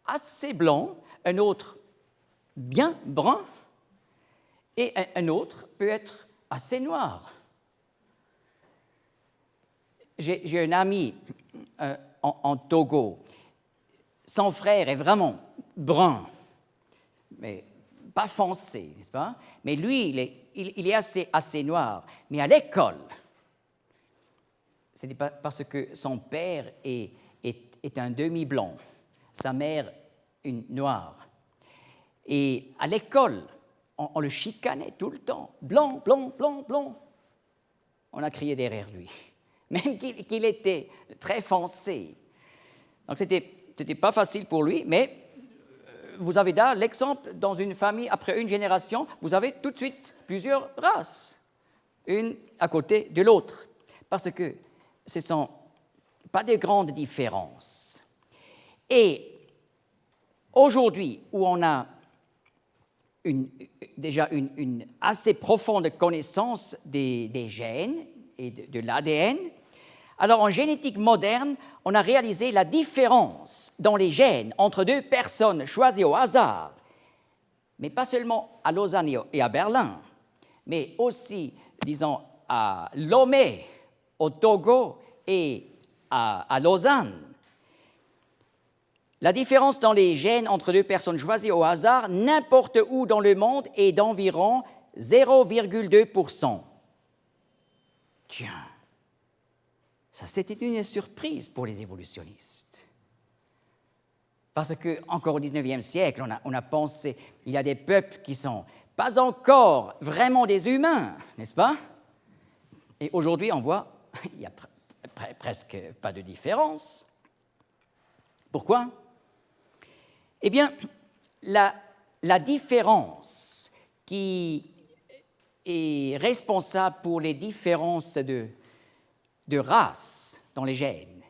assez blanc, un autre bien brun, et un autre peut être assez noir. J'ai un ami en Togo. Son frère est vraiment brun, mais pas foncé, n'est-ce pas? Mais lui, il est assez noir. Mais à l'école, c'est parce que son père est un demi-blanc, sa mère une noire. Et à l'école, on le chicanait tout le temps. Blanc, blanc, blanc, blanc. On a crié derrière lui, même qu'il était très foncé. Donc, c'était pas facile pour lui, mais vous avez là l'exemple dans une famille, après une génération, vous avez tout de suite plusieurs races, une à côté de l'autre, parce que ce ne sont pas de grandes différences. Et aujourd'hui, où on a déjà une assez profonde connaissance des gènes et de l'ADN, alors en génétique moderne, on a réalisé la différence dans les gènes entre deux personnes choisies au hasard, mais pas seulement à Lausanne et à Berlin, mais aussi, disons, à Lomé, au Togo et à Lausanne. La différence dans les gènes entre deux personnes choisies au hasard, n'importe où dans le monde, est d'environ 0,2%. Tiens, ça c'était une surprise pour les évolutionnistes. Parce que, encore au XIXe siècle, on a pensé qu'il y a des peuples qui ne sont pas encore vraiment des humains, n'est-ce pas? Et aujourd'hui, on voit qu'il n'y a presque pas de différence. Pourquoi? Eh bien, la différence qui est responsable pour les différences de race dans les gènes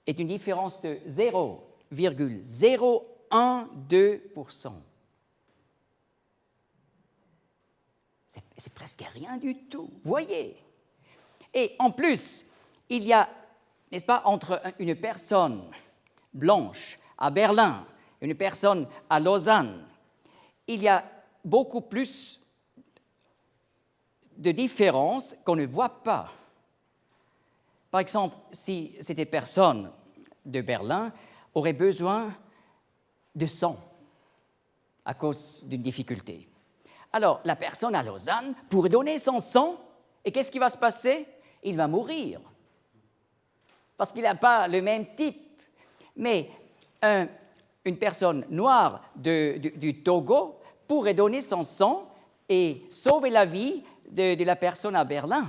est une différence de 0,012%. C'est presque rien du tout, vous voyez. Et en plus, il y a, n'est-ce pas, entre une personne blanche à Berlin, une personne à Lausanne, il y a beaucoup plus de différences qu'on ne voit pas. Par exemple, si cette personne de Berlin aurait besoin de sang à cause d'une difficulté, alors la personne à Lausanne pourrait donner son sang, et qu'est-ce qui va se passer? Il va mourir, parce qu'il n'a pas le même type. Mais une personne noire du Togo pourrait donner son sang et sauver la vie de la personne à Berlin.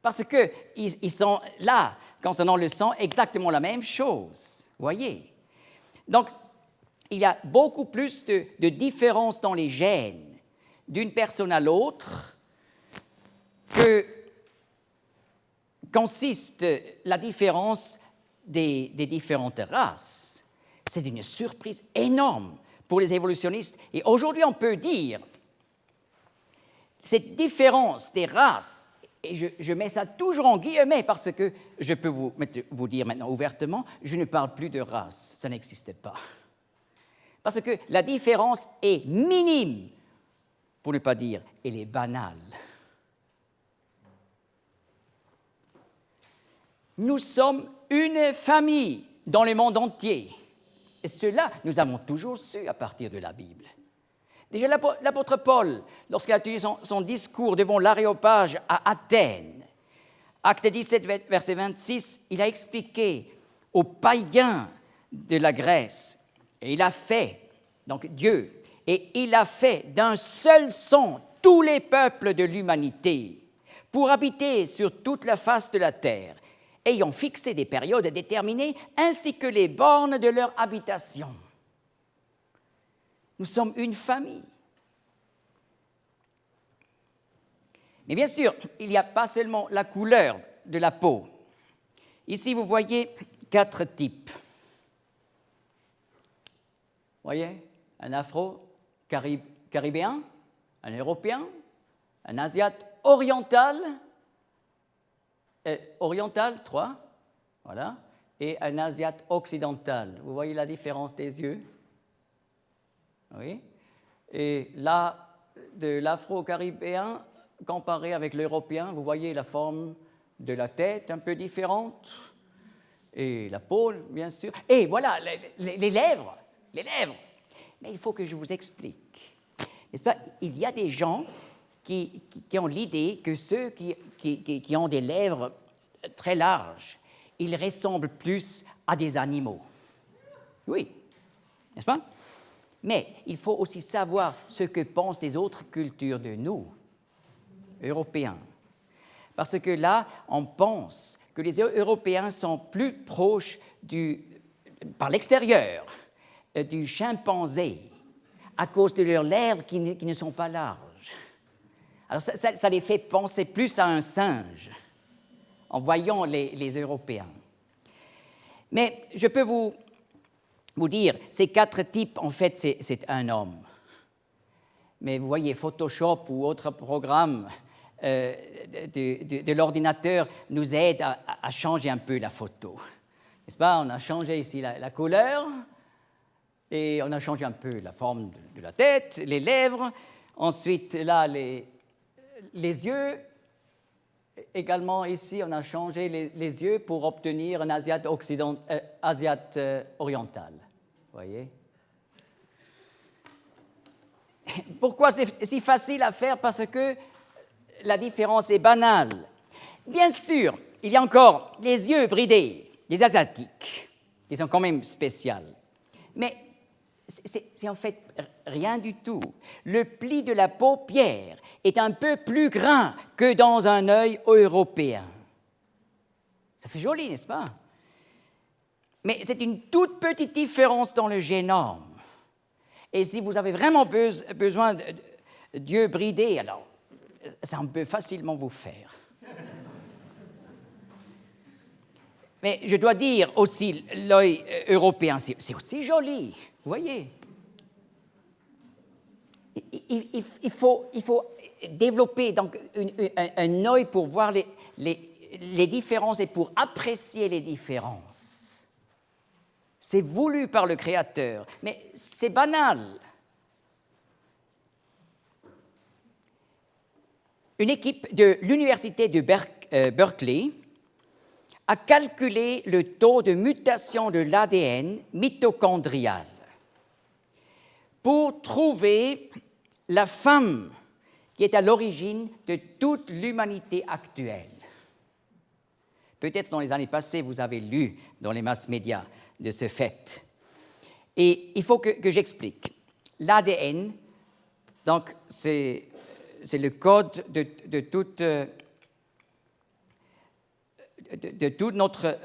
Parce qu'ils sont là, concernant le sang, exactement la même chose. Voyez? Donc, il y a beaucoup plus de différences dans les gènes d'une personne à l'autre que consiste la différence des différentes races. C'est une surprise énorme pour les évolutionnistes. Et aujourd'hui, on peut dire cette différence des races, et je mets ça toujours en guillemets parce que je peux vous dire maintenant ouvertement, je ne parle plus de race, ça n'existe pas. Parce que la différence est minime, pour ne pas dire, elle est banale. Nous sommes une famille dans le monde entier. Et cela, nous avons toujours su à partir de la Bible. Déjà, l'apôtre Paul, lorsqu'il a tenu son discours devant l'Aréopage à Athènes, acte 17, verset 26, il a expliqué aux païens de la Grèce, et il a fait, donc Dieu, et il a fait d'un seul sang tous les peuples de l'humanité pour habiter sur toute la face de la terre, ayant fixé des périodes déterminées ainsi que les bornes de leur habitation. Nous sommes une famille. Mais bien sûr, il n'y a pas seulement la couleur de la peau. Ici, vous voyez 4 types. Vous voyez, un afro-caribéen, un européen, un asiate oriental, 3, voilà, et un asiate occidental. Vous voyez la différence des yeux? Oui. Et là, de l'afro-caribéen, comparé avec l'européen, vous voyez la forme de la tête un peu différente, et la peau, bien sûr. Et voilà, les lèvres, les lèvres. Mais il faut que je vous explique. N'est-ce pas? Il y a des gens qui ont l'idée que ceux qui ont des lèvres très larges, ils ressemblent plus à des animaux. Oui, n'est-ce pas? Mais il faut aussi savoir ce que pensent les autres cultures de nous, Européens. Parce que là, on pense que les Européens sont plus proches par l'extérieur du chimpanzé à cause de leurs lèvres qui ne sont pas larges. Alors ça les fait penser plus à un singe en voyant les Européens. Mais je peux vous dire, ces 4 types, en fait, c'est un homme. Mais vous voyez, Photoshop ou autre programme de l'ordinateur nous aide à changer un peu la photo. N'est-ce pas? On a changé ici la couleur et on a changé un peu la forme de la tête, les lèvres. Ensuite, là, les yeux. Également, ici, on a changé les yeux pour obtenir un Asiate oriental. Vous voyez? Pourquoi c'est si facile à faire? Parce que la différence est banale. Bien sûr, il y a encore les yeux bridés, les asiatiques, qui sont quand même spéciaux. Mais c'est en fait rien du tout. Le pli de la paupière est un peu plus grand que dans un œil européen. Ça fait joli, n'est-ce pas? Mais c'est une toute petite différence dans le génome. Et si vous avez vraiment besoin d'yeux bridés, alors ça peut facilement vous faire. Mais je dois dire aussi, l'œil européen, c'est aussi joli, vous voyez. Il faut développer donc un œil pour voir les différences et pour apprécier les différences. C'est voulu par le Créateur, mais c'est banal. Une équipe de l'université de Berkeley a calculé le taux de mutation de l'ADN mitochondrial pour trouver la femme qui est à l'origine de toute l'humanité actuelle. Peut-être dans les années passées, vous avez lu dans les masses médias de ce fait. Et il faut que j'explique. L'ADN, donc, c'est le code de tout notre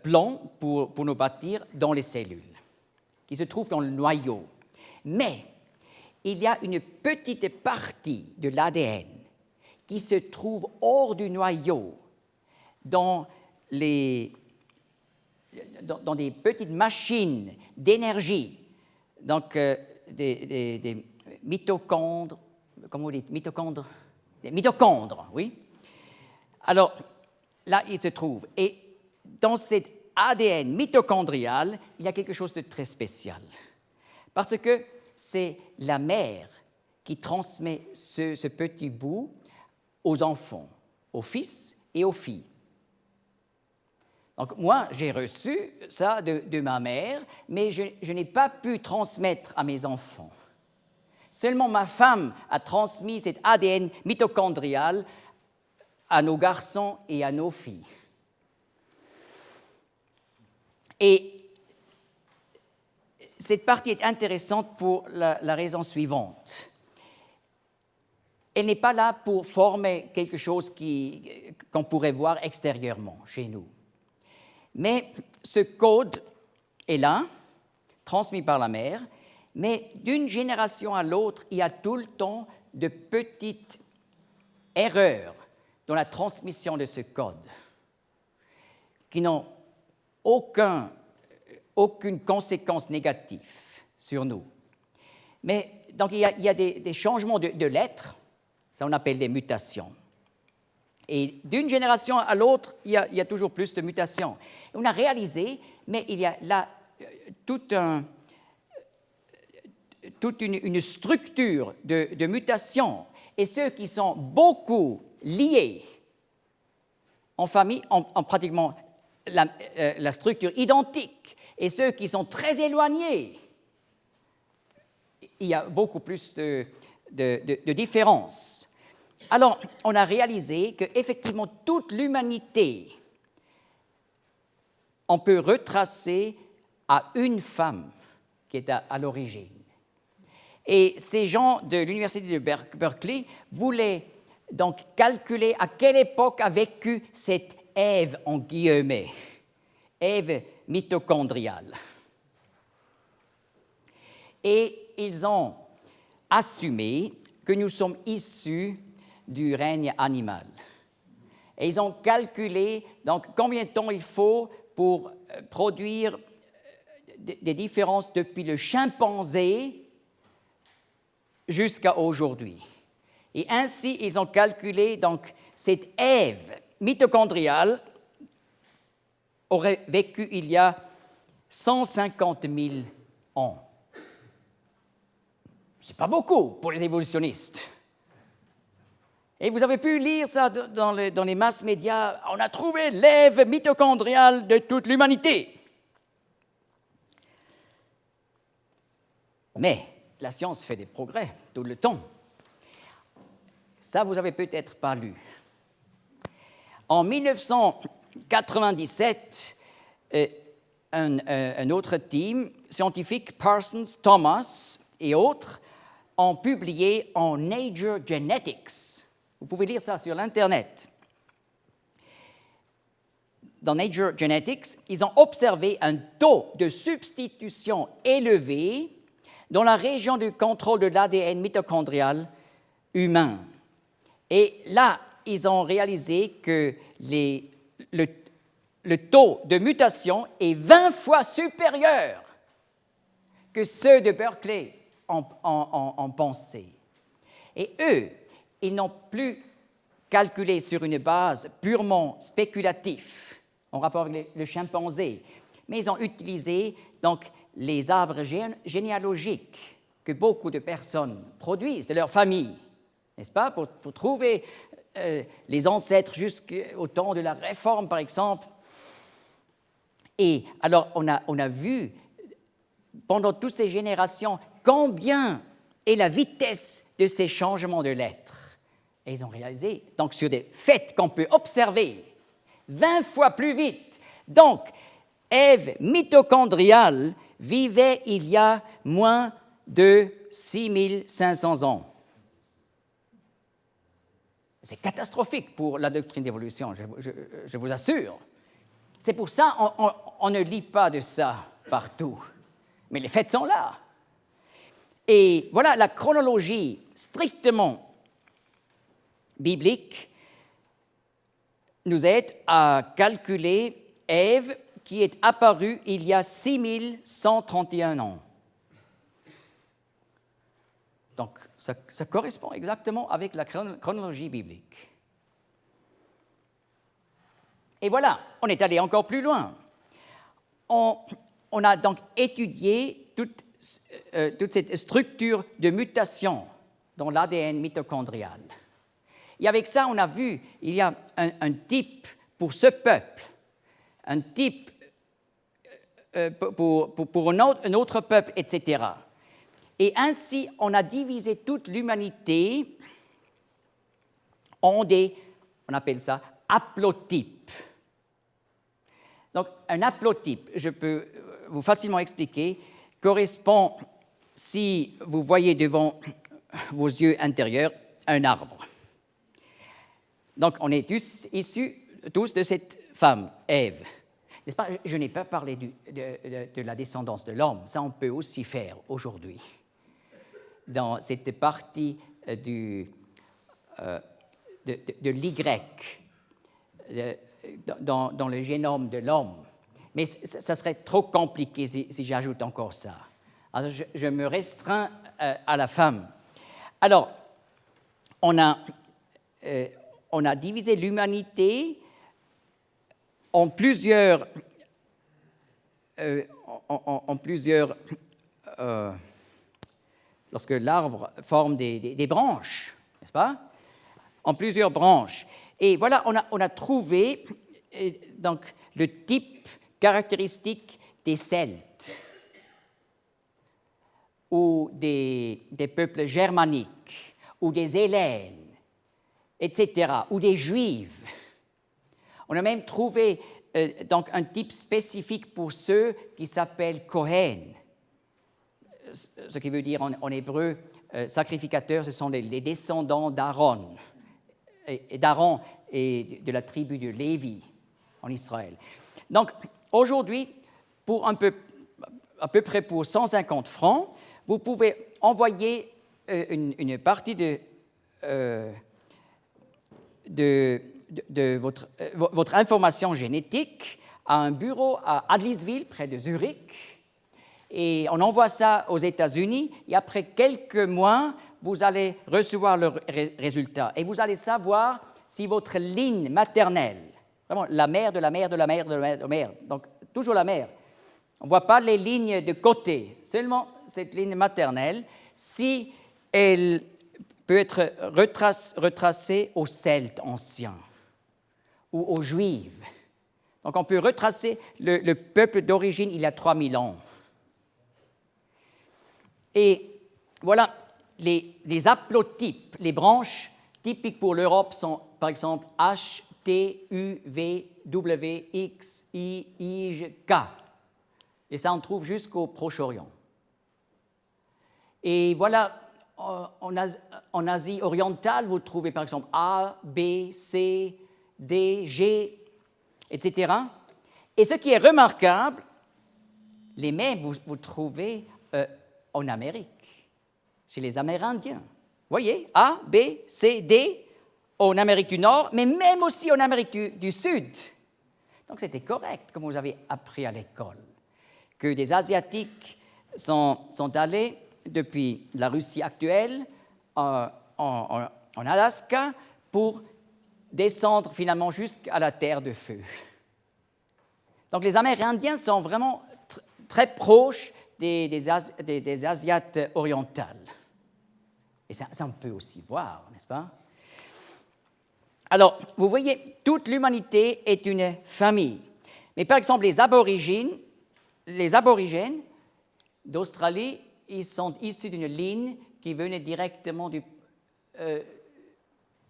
plan pour nous bâtir dans les cellules, qui se trouve dans le noyau. Mais il y a une petite partie de l'ADN qui se trouve hors du noyau, dans des petites machines d'énergie, donc des mitochondres, comment vous dites, mitochondres? Des mitochondres, oui. Alors, là, il se trouve. Et dans cet ADN mitochondrial, il y a quelque chose de très spécial. Parce que c'est la mère qui transmet ce petit bout aux enfants, aux fils et aux filles. Donc, moi, j'ai reçu ça de ma mère, mais je n'ai pas pu transmettre à mes enfants. Seulement ma femme a transmis cet ADN mitochondrial à nos garçons et à nos filles. Et cette partie est intéressante pour la raison suivante. Elle n'est pas là pour former quelque chose qu'on pourrait voir extérieurement chez nous. Mais ce code est là, transmis par la mère, mais d'une génération à l'autre, il y a tout le temps de petites erreurs dans la transmission de ce code qui n'ont aucune conséquence négative sur nous. Mais donc il y a des changements de lettres, ça on appelle des mutations. Et d'une génération à l'autre, il y a toujours plus de mutations. On a réalisé, mais il y a là toute toute une structure de mutation, et ceux qui sont beaucoup liés en famille ont pratiquement la structure identique, et ceux qui sont très éloignés, il y a beaucoup plus de différences. Alors, on a réalisé qu'effectivement, toute l'humanité, on peut retracer à une femme qui est à l'origine. Et ces gens de l'université de Berkeley voulaient donc calculer à quelle époque a vécu cette Ève, en guillemets, Ève mitochondriale. Et ils ont assumé que nous sommes issus du règne animal. Et ils ont calculé donc combien de temps il faut pour produire des différences depuis le chimpanzé jusqu'à aujourd'hui. Et ainsi, ils ont calculé donc cette Ève mitochondriale aurait vécu il y a 150 000 ans. C'est pas beaucoup pour les évolutionnistes. Et vous avez pu lire ça dans les masses médias. On a trouvé l'Ève mitochondriale de toute l'humanité. Mais la science fait des progrès tout le temps. Ça, vous avez peut-être pas lu. En 1997, un autre team scientifique, Parsons, Thomas et autres, ont publié en Nature Genetics. Vous pouvez lire ça sur l'Internet. Dans Nature Genetics, ils ont observé un taux de substitution élevé dans la région du contrôle de l'ADN mitochondrial humain. Et là, ils ont réalisé que le taux de mutation est 20 fois supérieur que ceux de Berkeley ont pensé. Et eux, ils n'ont plus calculé sur une base purement spéculative en rapport avec le chimpanzé, mais ils ont utilisé donc les arbres généalogiques que beaucoup de personnes produisent de leur famille, n'est-ce pas, pour trouver les ancêtres jusqu'au temps de la Réforme, par exemple. Et alors, on a vu, pendant toutes ces générations, combien est la vitesse de ces changements de lettres. Et ils ont réalisé, donc sur des faits qu'on peut observer, 20 fois plus vite. Donc, Ève mitochondriale vivait il y a moins de 6500 ans. C'est catastrophique pour la doctrine d'évolution, je vous assure. C'est pour ça qu'on ne lit pas de ça partout. Mais les faits sont là. Et voilà, la chronologie strictement biblique nous aide à calculer Ève qui est apparue il y a 6131 ans. Donc, ça correspond exactement avec la chronologie biblique. Et voilà, on est allé encore plus loin. On a donc étudié toute cette structure de mutation dans l'ADN mitochondrial. Et avec ça, on a vu, il y a un type pour ce peuple, un type pour un autre peuple, etc. Et ainsi, on a divisé toute l'humanité en on appelle ça, haplotypes. Donc, un haplotype, je peux vous facilement expliquer, correspond, si vous voyez devant vos yeux intérieurs, un arbre. Donc, on est tous issus de cette femme, Ève. N'est-ce pas? Je n'ai pas parlé de la descendance de l'homme. Ça, on peut aussi faire aujourd'hui. Dans cette partie de l'Y, dans le génome de l'homme. Mais ça serait trop compliqué si j'ajoute encore ça. Alors, je me restreins à la femme. Alors, on a divisé l'humanité en plusieurs lorsque l'arbre forme des branches, n'est-ce pas? En plusieurs branches. Et voilà, on a trouvé donc, le type caractéristique des Celtes ou des peuples germaniques ou des Hellènes, etc., ou des Juifs. On a même trouvé donc un type spécifique pour ceux qui s'appellent Kohen, ce qui veut dire en hébreu, sacrificateurs, ce sont les descendants d'Aaron, et d'Aaron et de la tribu de Lévi en Israël. Donc, aujourd'hui, pour à peu près pour 150 francs, vous pouvez envoyer une partie de votre information génétique à un bureau à Adliswil, près de Zurich, et on envoie ça aux États-Unis, et après quelques mois, vous allez recevoir le résultat, et vous allez savoir si votre ligne maternelle, vraiment la mère de la mère de la mère de la mère de la mère, donc toujours la mère, on ne voit pas les lignes de côté, seulement cette ligne maternelle, si elle peut être retracée aux Celtes anciens ou aux Juifs. Donc on peut retracer le peuple d'origine il y a 3000 ans. Et voilà, les haplotypes, les branches typiques pour l'Europe sont par exemple H, T, U, V, W, X, I, I, K. Et ça, on trouve jusqu'au Proche-Orient. Et voilà, en Asie orientale, vous trouvez par exemple A, B, C, D, G, etc. Et ce qui est remarquable, les mêmes vous trouvez en Amérique, chez les Amérindiens. Vous voyez, A, B, C, D, en Amérique du Nord, mais même aussi en Amérique du Sud. Donc c'était correct, comme vous avez appris à l'école, que des Asiatiques sont allés depuis la Russie actuelle en Alaska pour descendre finalement jusqu'à la Terre de Feu. Donc les Amérindiens sont vraiment très proches des Asiates orientales. Et ça on peut aussi voir, n'est-ce pas? Alors, vous voyez, toute l'humanité est une famille. Mais par exemple, les aborigènes d'Australie, ils sont issus d'une ligne qui venait directement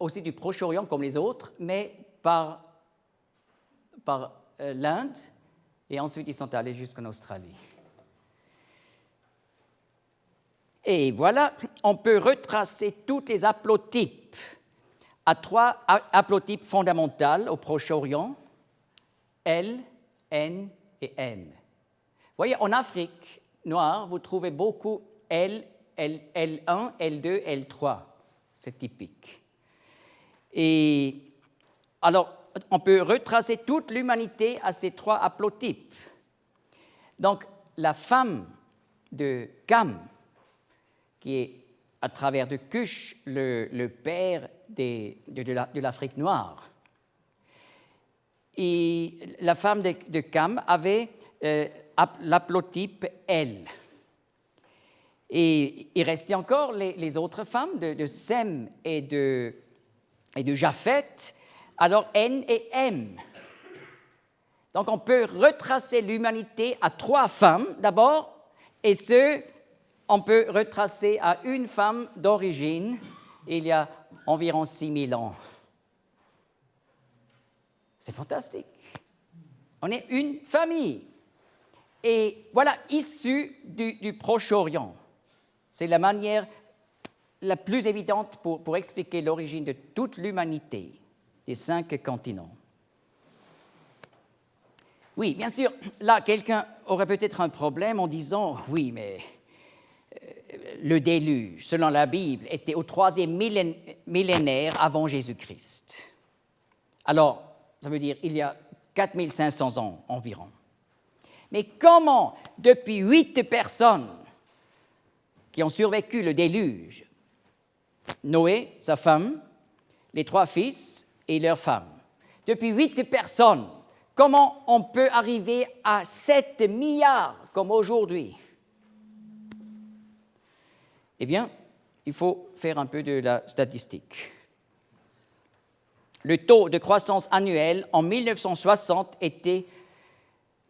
aussi du Proche-Orient comme les autres, mais par l'Inde, et ensuite ils sont allés jusqu'en Australie. Et voilà, on peut retracer tous les haplotypes à 3 haplotypes fondamentaux au Proche-Orient, L, N et M. Vous voyez, en Afrique noire, vous trouvez beaucoup L, L1, L2, L3. C'est typique. Et alors, on peut retracer toute l'humanité à ces 3 haplotypes. Donc, la femme de Cam, qui est à travers de Cush le père de l'Afrique noire, et la femme de Cam avait l'haplotype L. Et il restait encore les autres femmes de Sem et de Japheth, alors N et M. Donc on peut retracer l'humanité à 3 femmes d'abord, et on peut retracer à une femme d'origine il y a environ 6000 ans. C'est fantastique. On est une famille. Et voilà, issue du Proche-Orient. C'est la manière la plus évidente pour expliquer l'origine de toute l'humanité, des 5 continents. Oui, bien sûr, là, quelqu'un aurait peut-être un problème en disant « Oui, mais le déluge, selon la Bible, était au 3e millénaire avant Jésus-Christ. » Alors, ça veut dire il y a 4500 ans environ. Mais comment, depuis 8 personnes qui ont survécu le déluge, Noé, sa femme, les 3 fils et leurs femmes, depuis 8 personnes, comment on peut arriver à 7 milliards comme aujourd'hui? Eh bien, il faut faire un peu de la statistique. Le taux de croissance annuel en 1960 était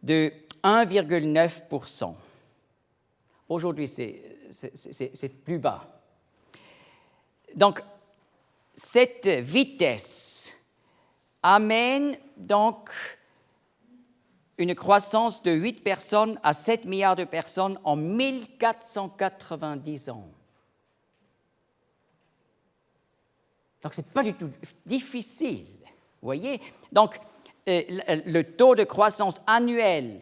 de 1,9%. Aujourd'hui, c'est plus bas. Donc, cette vitesse amène donc une croissance de 8 personnes à 7 milliards de personnes en 1490 ans. Donc, ce n'est pas du tout difficile, vous voyez? Donc, le taux de croissance annuel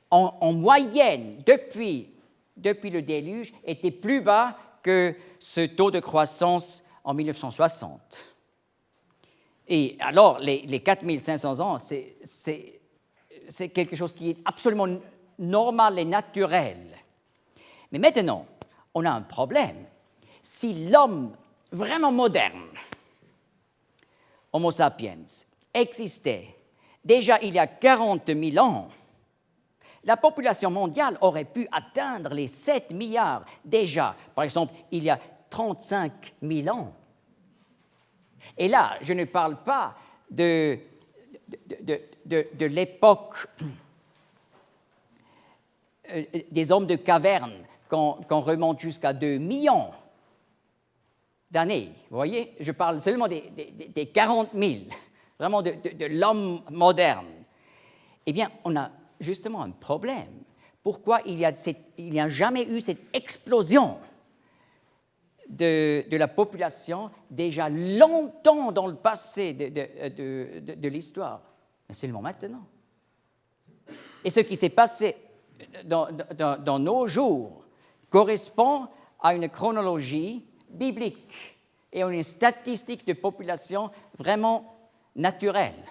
en moyenne depuis le déluge était plus bas que ce taux de croissance en 1960. Et alors, les 4500 ans, c'est quelque chose qui est absolument normal et naturel. Mais maintenant, on a un problème. Si l'homme vraiment moderne, Homo sapiens, existait déjà il y a 40 000 ans, la population mondiale aurait pu atteindre les 7 milliards déjà, par exemple, il y a 35 000 ans. Et là, je ne parle pas de l'époque des hommes de caverne, qu'on remonte jusqu'à 2 millions d'années, vous voyez? Je parle seulement des 40 000, vraiment de l'homme moderne. Eh bien, on a justement un problème. Pourquoi il n'y a jamais eu cette explosion de la population déjà longtemps dans le passé de l'histoire, mais seulement maintenant? Et ce qui s'est passé dans nos jours correspond à une chronologie biblique et à une statistique de population vraiment naturelle.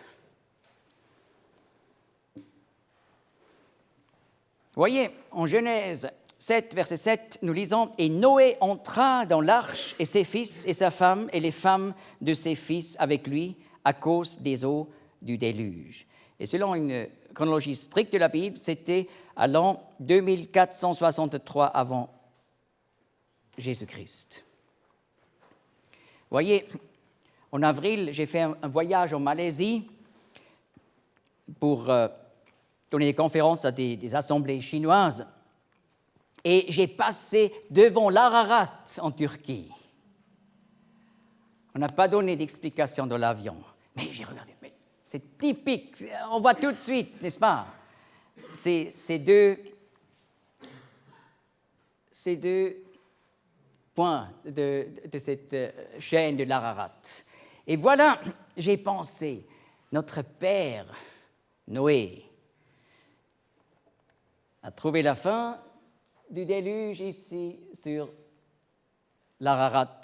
Vous voyez, en Genèse 7, verset 7, nous lisons « Et Noé entra dans l'arche, et ses fils et sa femme, et les femmes de ses fils avec lui, à cause des eaux du déluge. » Et selon une chronologie stricte de la Bible, c'était à l'an 2463 avant Jésus-Christ. Vous voyez, en avril, j'ai fait un voyage en Malaisie pour donner des conférences à des assemblées chinoises. Et j'ai passé devant l'Ararat en Turquie. On n'a pas donné d'explication dans l'avion, mais j'ai regardé, mais c'est typique, on voit tout de suite, n'est-ce pas? Ces deux points de cette chaîne de l'Ararat. Et voilà, j'ai pensé, notre père Noé a trouvé la fin du déluge ici sur l'Ararat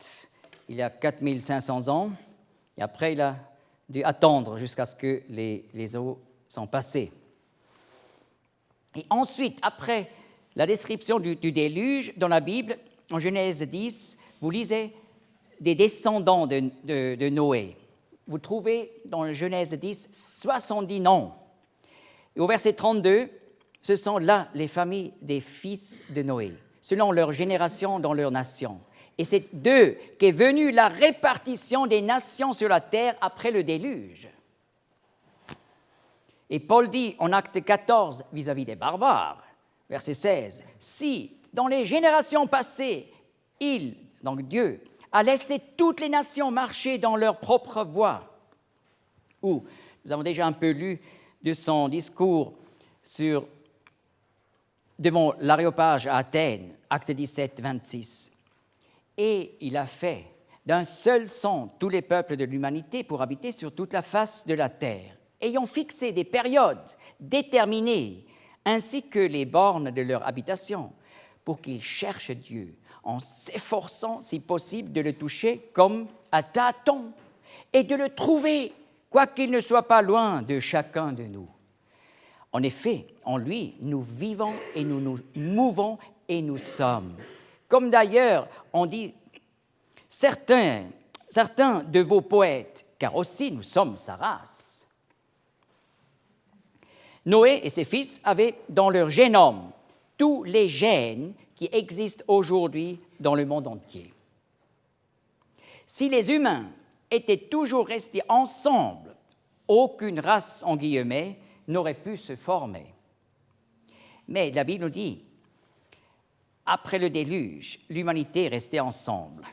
il y a 4500 ans, et après il a dû attendre jusqu'à ce que les eaux sont passées. Et ensuite, après la description du déluge dans la Bible, en Genèse 10, vous lisez des descendants de Noé. Vous trouvez dans Genèse 10 70 noms. Et au verset 32, ce sont là les familles des fils de Noé, selon leur génération dans leur nation. Et c'est d'eux qu'est venue la répartition des nations sur la terre après le déluge. Et Paul dit en Acte 14 vis-à-vis des barbares, verset 16, « Si, dans les générations passées, il, donc Dieu, a laissé toutes les nations marcher dans leur propre voie. » Ou, nous avons déjà un peu lu de son discours devant l'Aréopage à Athènes, Acte 17, 26. « Et il a fait d'un seul sang tous les peuples de l'humanité pour habiter sur toute la face de la terre, ayant fixé des périodes déterminées, ainsi que les bornes de leur habitation, pour qu'ils cherchent Dieu, en s'efforçant, si possible, de le toucher comme à tâtons, et de le trouver, quoiqu'il ne soit pas loin de chacun de nous. En effet, en lui, nous vivons et nous nous mouvons et nous sommes. Comme d'ailleurs, on dit, certains de vos poètes, car aussi nous sommes sa race. » Noé et ses fils avaient dans leur génome tous les gènes qui existent aujourd'hui dans le monde entier. Si les humains étaient toujours restés ensemble, aucune race, en guillemets, n'aurait pu se former. Mais la Bible nous dit, après le déluge, l'humanité est restée ensemble.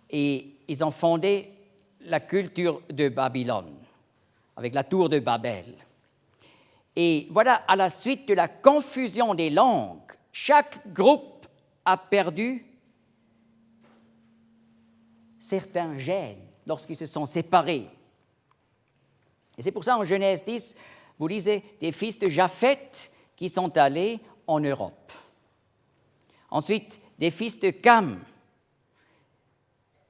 Et ils ont fondé la culture de Babylone, avec la tour de Babel. Et voilà, à la suite de la confusion des langues, chaque groupe a perdu certains gènes lorsqu'ils se sont séparés. Et c'est pour ça, en Genèse 10, vous lisez des fils de Japheth qui sont allés en Europe. Ensuite, des fils de Cam,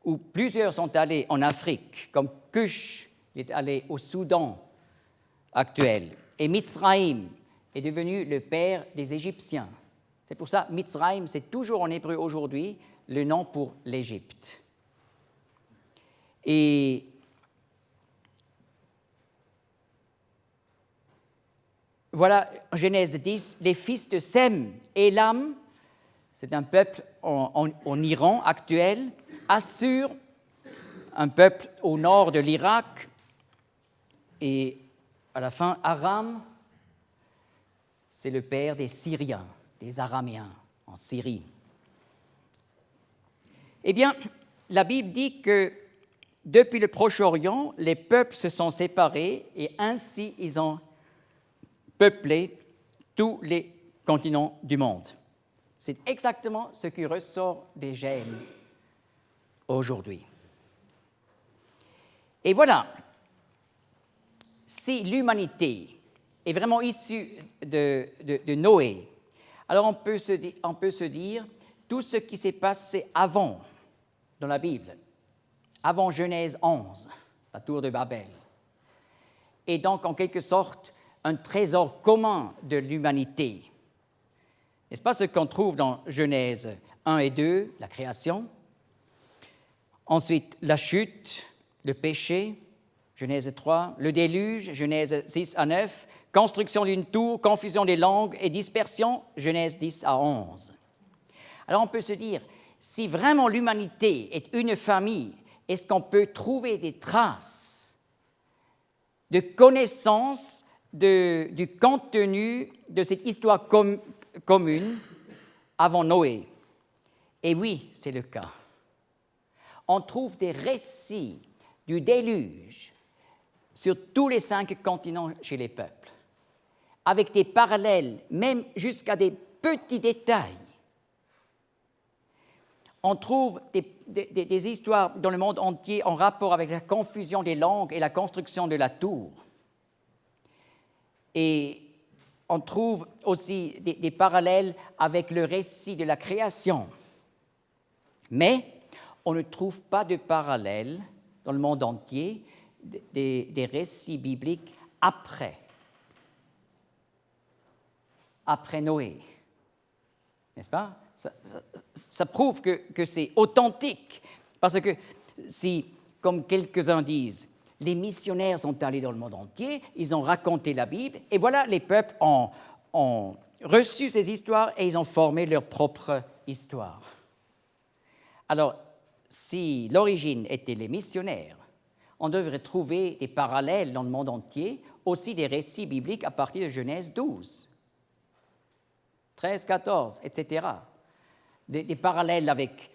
où plusieurs sont allés en Afrique, comme Cush est allé au Soudan actuel. Et Mitzraïm est devenu le père des Égyptiens. C'est pour ça, Mitzraïm, c'est toujours en hébreu aujourd'hui le nom pour l'Égypte. Et voilà, en Genèse 10, les fils de Sem, Élam, c'est un peuple en Iran actuel, Assur, un peuple au nord de l'Irak, et à la fin, Aram, c'est le père des Syriens, des Araméens en Syrie. Eh bien, la Bible dit que depuis le Proche-Orient, les peuples se sont séparés et ainsi ils ont peuplé tous les continents du monde. C'est exactement ce qui ressort des gènes aujourd'hui. Et voilà, si l'humanité est vraiment issue de Noé, alors on peut se dire tout ce qui s'est passé avant dans la Bible, avant Genèse 11, la tour de Babel, est donc en quelque sorte un trésor commun de l'humanité. N'est-ce pas ce qu'on trouve dans Genèse 1 et 2, la création, ensuite la chute, le péché, Genèse 3, le déluge, Genèse 6 à 9, construction d'une tour, confusion des langues et dispersion, Genèse 10 à 11. Alors on peut se dire, si vraiment l'humanité est une famille, est-ce qu'on peut trouver des traces de connaissance du contenu de cette histoire commune avant Noé? Et oui, c'est le cas. On trouve des récits du déluge sur tous les 5 continents chez les peuples, avec des parallèles, même jusqu'à des petits détails. On trouve des histoires dans le monde entier en rapport avec la confusion des langues et la construction de la tour. Et on trouve aussi des parallèles avec le récit de la création. Mais on ne trouve pas de parallèle dans le monde entier des récits bibliques après Noé. N'est-ce pas? Ça prouve que c'est authentique. Parce que si, comme quelques-uns disent, les missionnaires sont allés dans le monde entier, ils ont raconté la Bible, et voilà, les peuples ont reçu ces histoires et ils ont formé leur propre histoire. Alors, si l'origine était les missionnaires, on devrait trouver des parallèles dans le monde entier, aussi des récits bibliques à partir de Genèse 12, 13, 14, etc. Des parallèles avec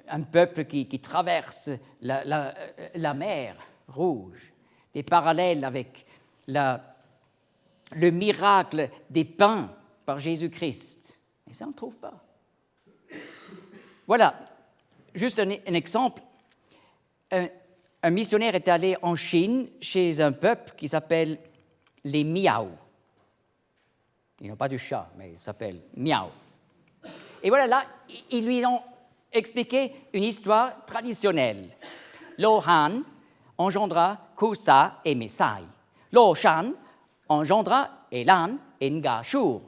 un peuple qui traverse la mer Rouge, des parallèles avec le miracle des pains par Jésus-Christ. Mais ça, on ne trouve pas. Voilà, juste un exemple. Un missionnaire est allé en Chine chez un peuple qui s'appelle les Miao. Ils n'ont pas de chat, mais ils s'appellent Miao. Et voilà, là, ils lui ont expliqué une histoire traditionnelle. Lo Han engendra Kusa et Mesai. Lo Shan engendra Elan et Ngashur.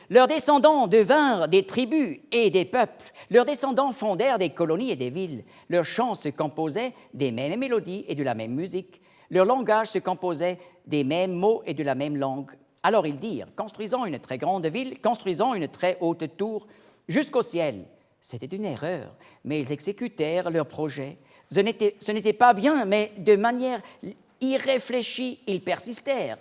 Leurs descendants devinrent des tribus et des peuples. Leurs descendants fondèrent des colonies et des villes. Leurs chants se composaient des mêmes mélodies et de la même musique. Leur langage se composait des mêmes mots et de la même langue. Alors ils dirent, construisons une très grande ville, construisons une très haute tour, jusqu'au ciel. C'était une erreur, mais ils exécutèrent leur projet. Ce n'était pas bien, mais de manière irréfléchie, ils persistèrent.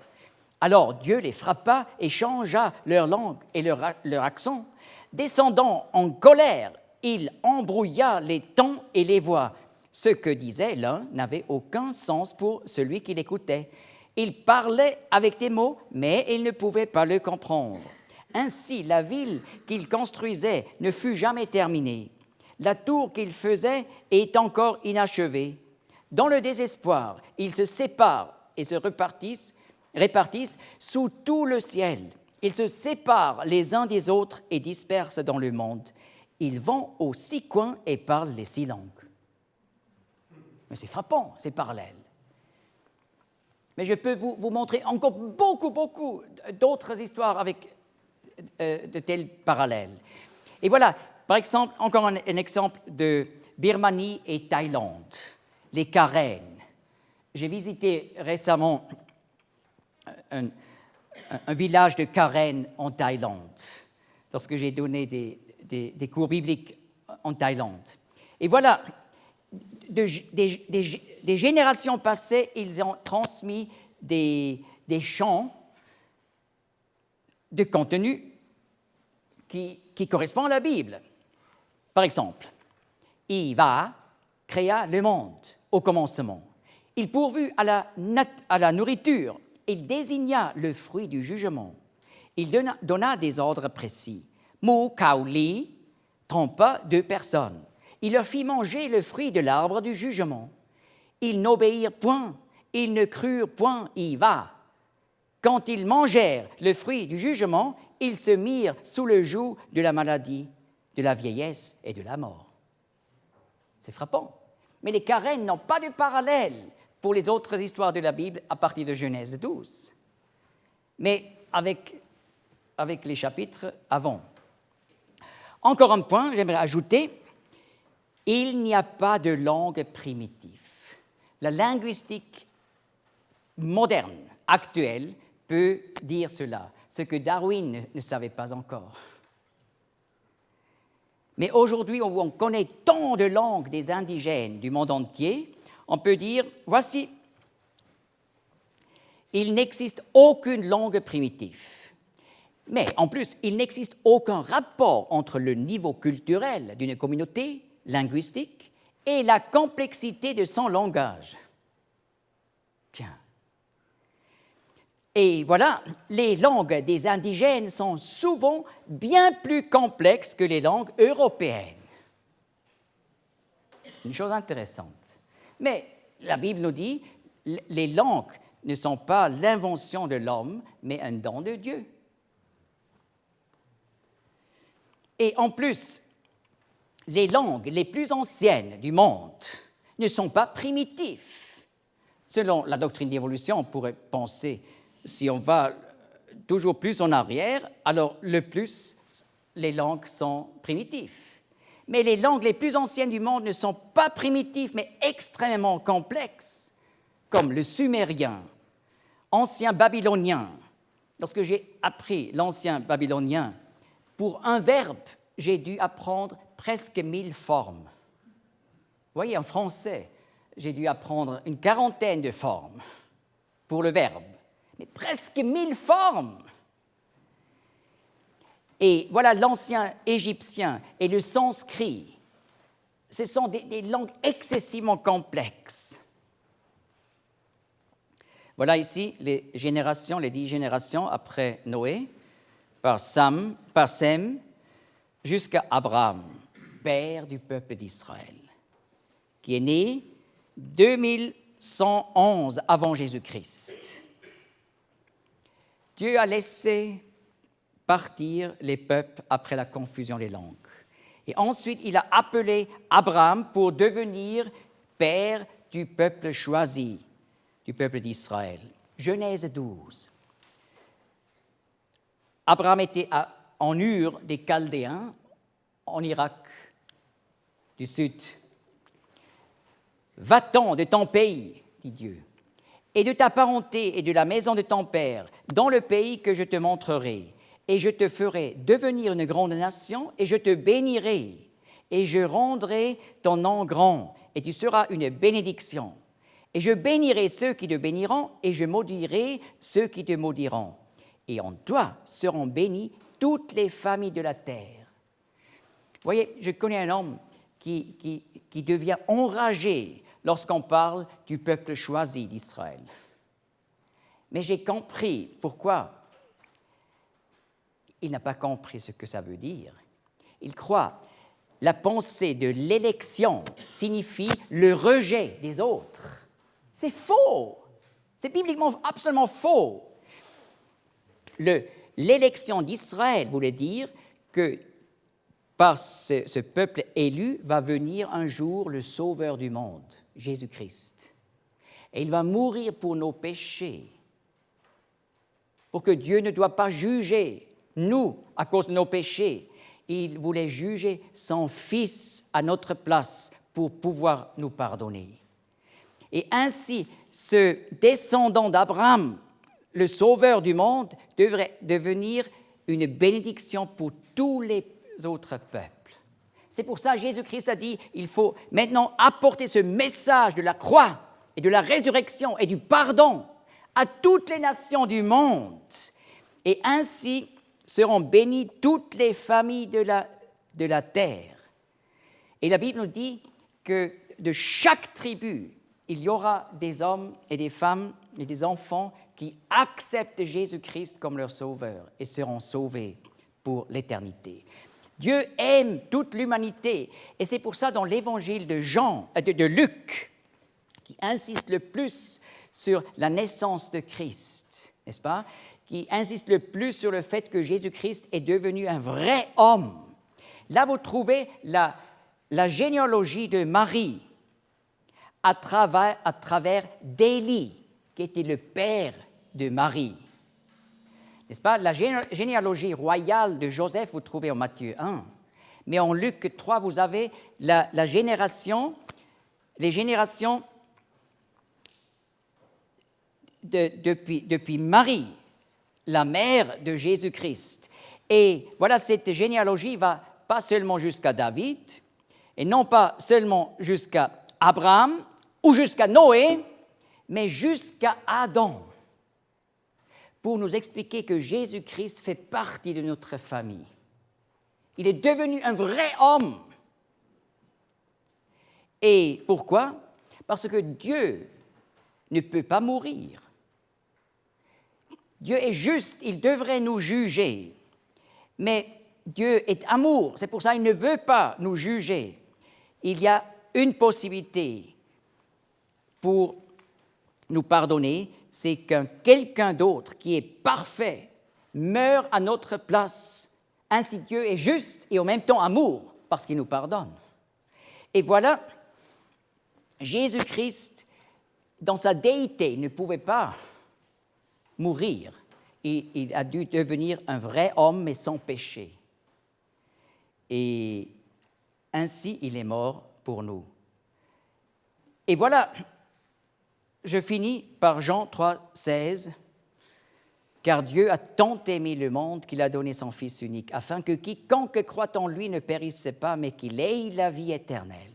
Alors Dieu les frappa et changea leur langue et leur accent. Descendant en colère, il embrouilla les temps et les voix. Ce que disait l'un n'avait aucun sens pour celui qui l'écoutait. Il parlait avec des mots, mais il ne pouvait pas le comprendre. Ainsi, la ville qu'il construisait ne fut jamais terminée. La tour qu'il faisait est encore inachevée. Dans le désespoir, ils se séparent et se répartissent sous tout le ciel. Ils se séparent les uns des autres et dispersent dans le monde. Ils vont aux 6 coins et parlent les 6 langues. Mais c'est frappant, c'est parallèle. Mais je peux vous montrer encore beaucoup d'autres histoires avec de tels parallèles. Et voilà, par exemple, encore un exemple de Birmanie et Thaïlande, les Karen. J'ai visité récemment un village de Karen en Thaïlande, lorsque j'ai donné des cours bibliques en Thaïlande. Et voilà, des générations passées, ils ont transmis des chants de contenu qui correspond à la Bible. Par exemple, Iva créa le monde au commencement. Il pourvut à la nourriture. Il désigna le fruit du jugement. Il donna des ordres précis. Mu Kaoli trompa 2 personnes. Il leur fit manger le fruit de l'arbre du jugement. Ils n'obéirent point, ils ne crurent point Iva. Quand ils mangèrent le fruit du jugement, ils se mirent sous le joug de la maladie, de la vieillesse et de la mort. C'est frappant. Mais les Karen n'ont pas de parallèle pour les autres histoires de la Bible à partir de Genèse 12. Mais avec les chapitres avant. Encore un point, j'aimerais ajouter, il n'y a pas de langue primitive. La linguistique moderne, actuelle, peut dire cela, ce que Darwin ne savait pas encore. Mais aujourd'hui, où on connaît tant de langues des indigènes du monde entier, on peut dire, voici, il n'existe aucune langue primitive. Mais en plus, il n'existe aucun rapport entre le niveau culturel d'une communauté linguistique et la complexité de son langage. Tiens. Et voilà, les langues des indigènes sont souvent bien plus complexes que les langues européennes. C'est une chose intéressante. Mais la Bible nous dit, les langues ne sont pas l'invention de l'homme, mais un don de Dieu. Et en plus, les langues les plus anciennes du monde ne sont pas primitives. Selon la doctrine d'évolution, on pourrait penser, si on va toujours plus en arrière, alors le plus, les langues sont primitives. Mais les langues les plus anciennes du monde ne sont pas primitives, mais extrêmement complexes, comme le sumérien, ancien babylonien. Lorsque j'ai appris l'ancien babylonien, pour un verbe, j'ai dû apprendre presque 1000 formes. Vous voyez, en français, j'ai dû apprendre une 40aine de formes pour le verbe, mais presque 1000 formes. Et voilà, l'ancien égyptien et le sanskrit, ce sont des langues excessivement complexes. Voilà ici les 10 générations après Noé, par Sem jusqu'à Abraham, père du peuple d'Israël, qui est né 2111 avant Jésus-Christ. Dieu a laissé partir les peuples après la confusion des langues. Et ensuite, il a appelé Abraham pour devenir père du peuple choisi, du peuple d'Israël. Genèse 12. Abraham était en Ur des Chaldéens, en Irak du Sud. « Va-t'en de ton pays, dit Dieu, et de ta parenté et de la maison de ton père, dans le pays que je te montrerai. et je te ferai devenir une grande nation, et je te bénirai, et je rendrai ton nom grand, et tu seras une bénédiction. Et je bénirai ceux qui te béniront, et je maudirai ceux qui te maudiront. Et en toi seront bénies toutes les familles de la terre. Vous voyez, je connais un homme qui devient enragé lorsqu'on parle du peuple choisi d'Israël. Mais j'ai compris pourquoi. Il n'a pas compris ce que ça veut dire. Il croit la pensée de l'élection signifie le rejet des autres. C'est faux. C'est bibliquement absolument faux. L'élection d'Israël voulait dire que par ce peuple élu va venir un jour le Sauveur du monde, Jésus-Christ. Et il va mourir pour nos péchés, pour que Dieu ne doit pas juger nous à cause de nos péchés. Il voulait juger son Fils à notre place pour pouvoir nous pardonner. Et ainsi, ce descendant d'Abraham, le Sauveur du monde, devrait devenir une bénédiction pour tous les autres peuples. C'est pour ça que Jésus-Christ a dit, il faut maintenant apporter ce message de la croix et de la résurrection et du pardon à toutes les nations du monde. Et ainsi seront bénies toutes les familles de la terre. Et la Bible nous dit que de chaque tribu, il y aura des hommes et des femmes et des enfants qui acceptent Jésus-Christ comme leur sauveur et seront sauvés pour l'éternité. Dieu aime toute l'humanité et c'est pour ça dans l'évangile de Luc, qui insiste le plus sur la naissance de Christ, n'est-ce pas? Qui insiste le plus sur le fait que Jésus-Christ est devenu un vrai homme. Là, vous trouvez la généalogie de Marie à travers d'Élie, qui était le père de Marie. N'est-ce pas? La généalogie royale de Joseph, vous trouvez en Matthieu 1. Mais en Luc 3, vous avez les générations depuis Marie, la mère de Jésus-Christ. Et voilà, cette généalogie va pas seulement jusqu'à David, et non pas seulement jusqu'à Abraham ou jusqu'à Noé, mais jusqu'à Adam, pour nous expliquer que Jésus-Christ fait partie de notre famille. Il est devenu un vrai homme. Et pourquoi? Parce que Dieu ne peut pas mourir. Dieu est juste, il devrait nous juger, mais Dieu est amour, c'est pour ça qu'il ne veut pas nous juger. Il y a une possibilité pour nous pardonner, c'est qu'un quelqu'un d'autre qui est parfait meurt à notre place. Ainsi Dieu est juste et en même temps amour, parce qu'il nous pardonne. Et voilà, Jésus-Christ, dans sa déité, ne pouvait pas mourir. Il a dû devenir un vrai homme, mais sans péché. Et ainsi, il est mort pour nous. Et voilà, je finis par Jean 3, 16. « Car Dieu a tant aimé le monde qu'il a donné son Fils unique, afin que quiconque croit en lui ne périsse pas, mais qu'il ait la vie éternelle. »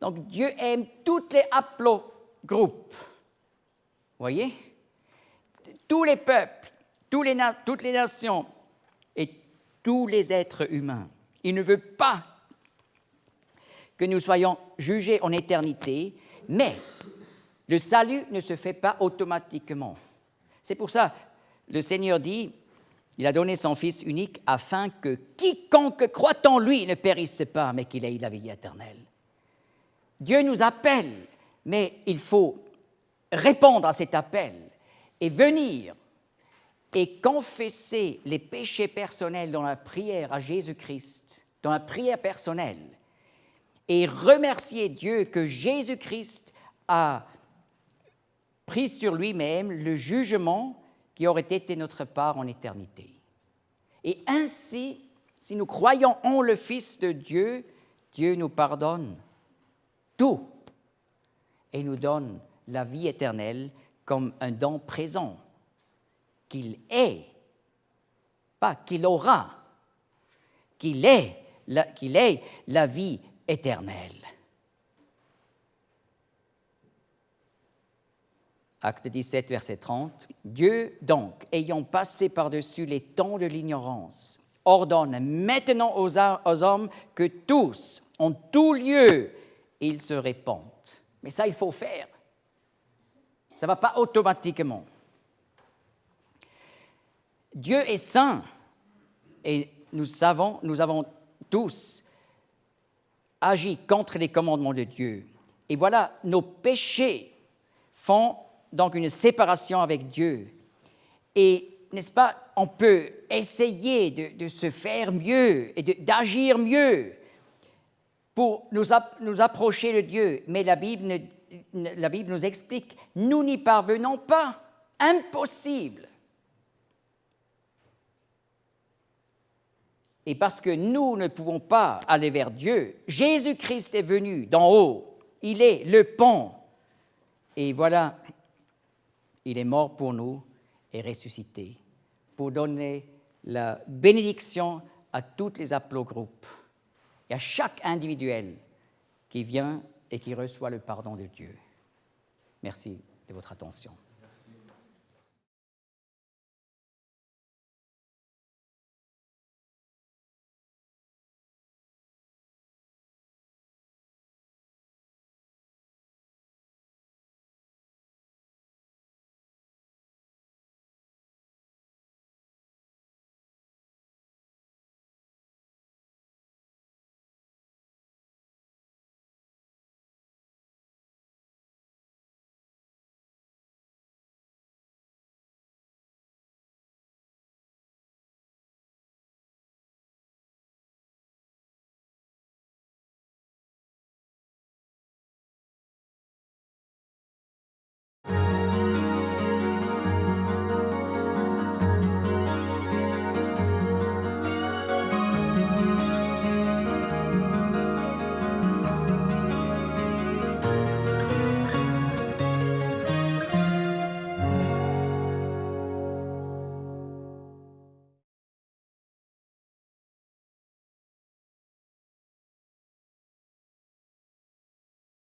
Donc Dieu aime tous les haplogroupes. Voyez? Tous les peuples, toutes les nations et tous les êtres humains. Il ne veut pas que nous soyons jugés en éternité, mais le salut ne se fait pas automatiquement. C'est pour ça le Seigneur dit, il a donné son Fils unique afin que quiconque croit en lui ne périsse pas, mais qu'il ait la vie éternelle. Dieu nous appelle, mais il faut répondre à cet appel et venir et confesser les péchés personnels dans la prière à Jésus-Christ, dans la prière personnelle, et remercier Dieu que Jésus-Christ a pris sur lui-même le jugement qui aurait été notre part en éternité. Et ainsi, si nous croyons en le Fils de Dieu, Dieu nous pardonne tout et nous donne la vie éternelle comme un don présent qu'il est pas qu'il aura, qu'il ait la vie éternelle. Acte 17, verset 30. Dieu, donc, ayant passé par-dessus les temps de l'ignorance, ordonne maintenant aux hommes que tous, en tout lieu, ils se répandent. Mais ça, il faut faire. Ça ne va pas automatiquement. Dieu est saint et nous avons tous agi contre les commandements de Dieu. Et voilà, nos péchés font donc une séparation avec Dieu. Et, n'est-ce pas, on peut essayer de se faire mieux et d'agir mieux pour nous approcher de Dieu. Mais la Bible nous explique, nous n'y parvenons pas. Impossible. Et parce que nous ne pouvons pas aller vers Dieu, Jésus-Christ est venu d'en haut. Il est le pont. Et voilà, il est mort pour nous et ressuscité pour donner la bénédiction à tous les haplogroupes et à chaque individuel qui vient et qui reçoit le pardon de Dieu. Merci de votre attention.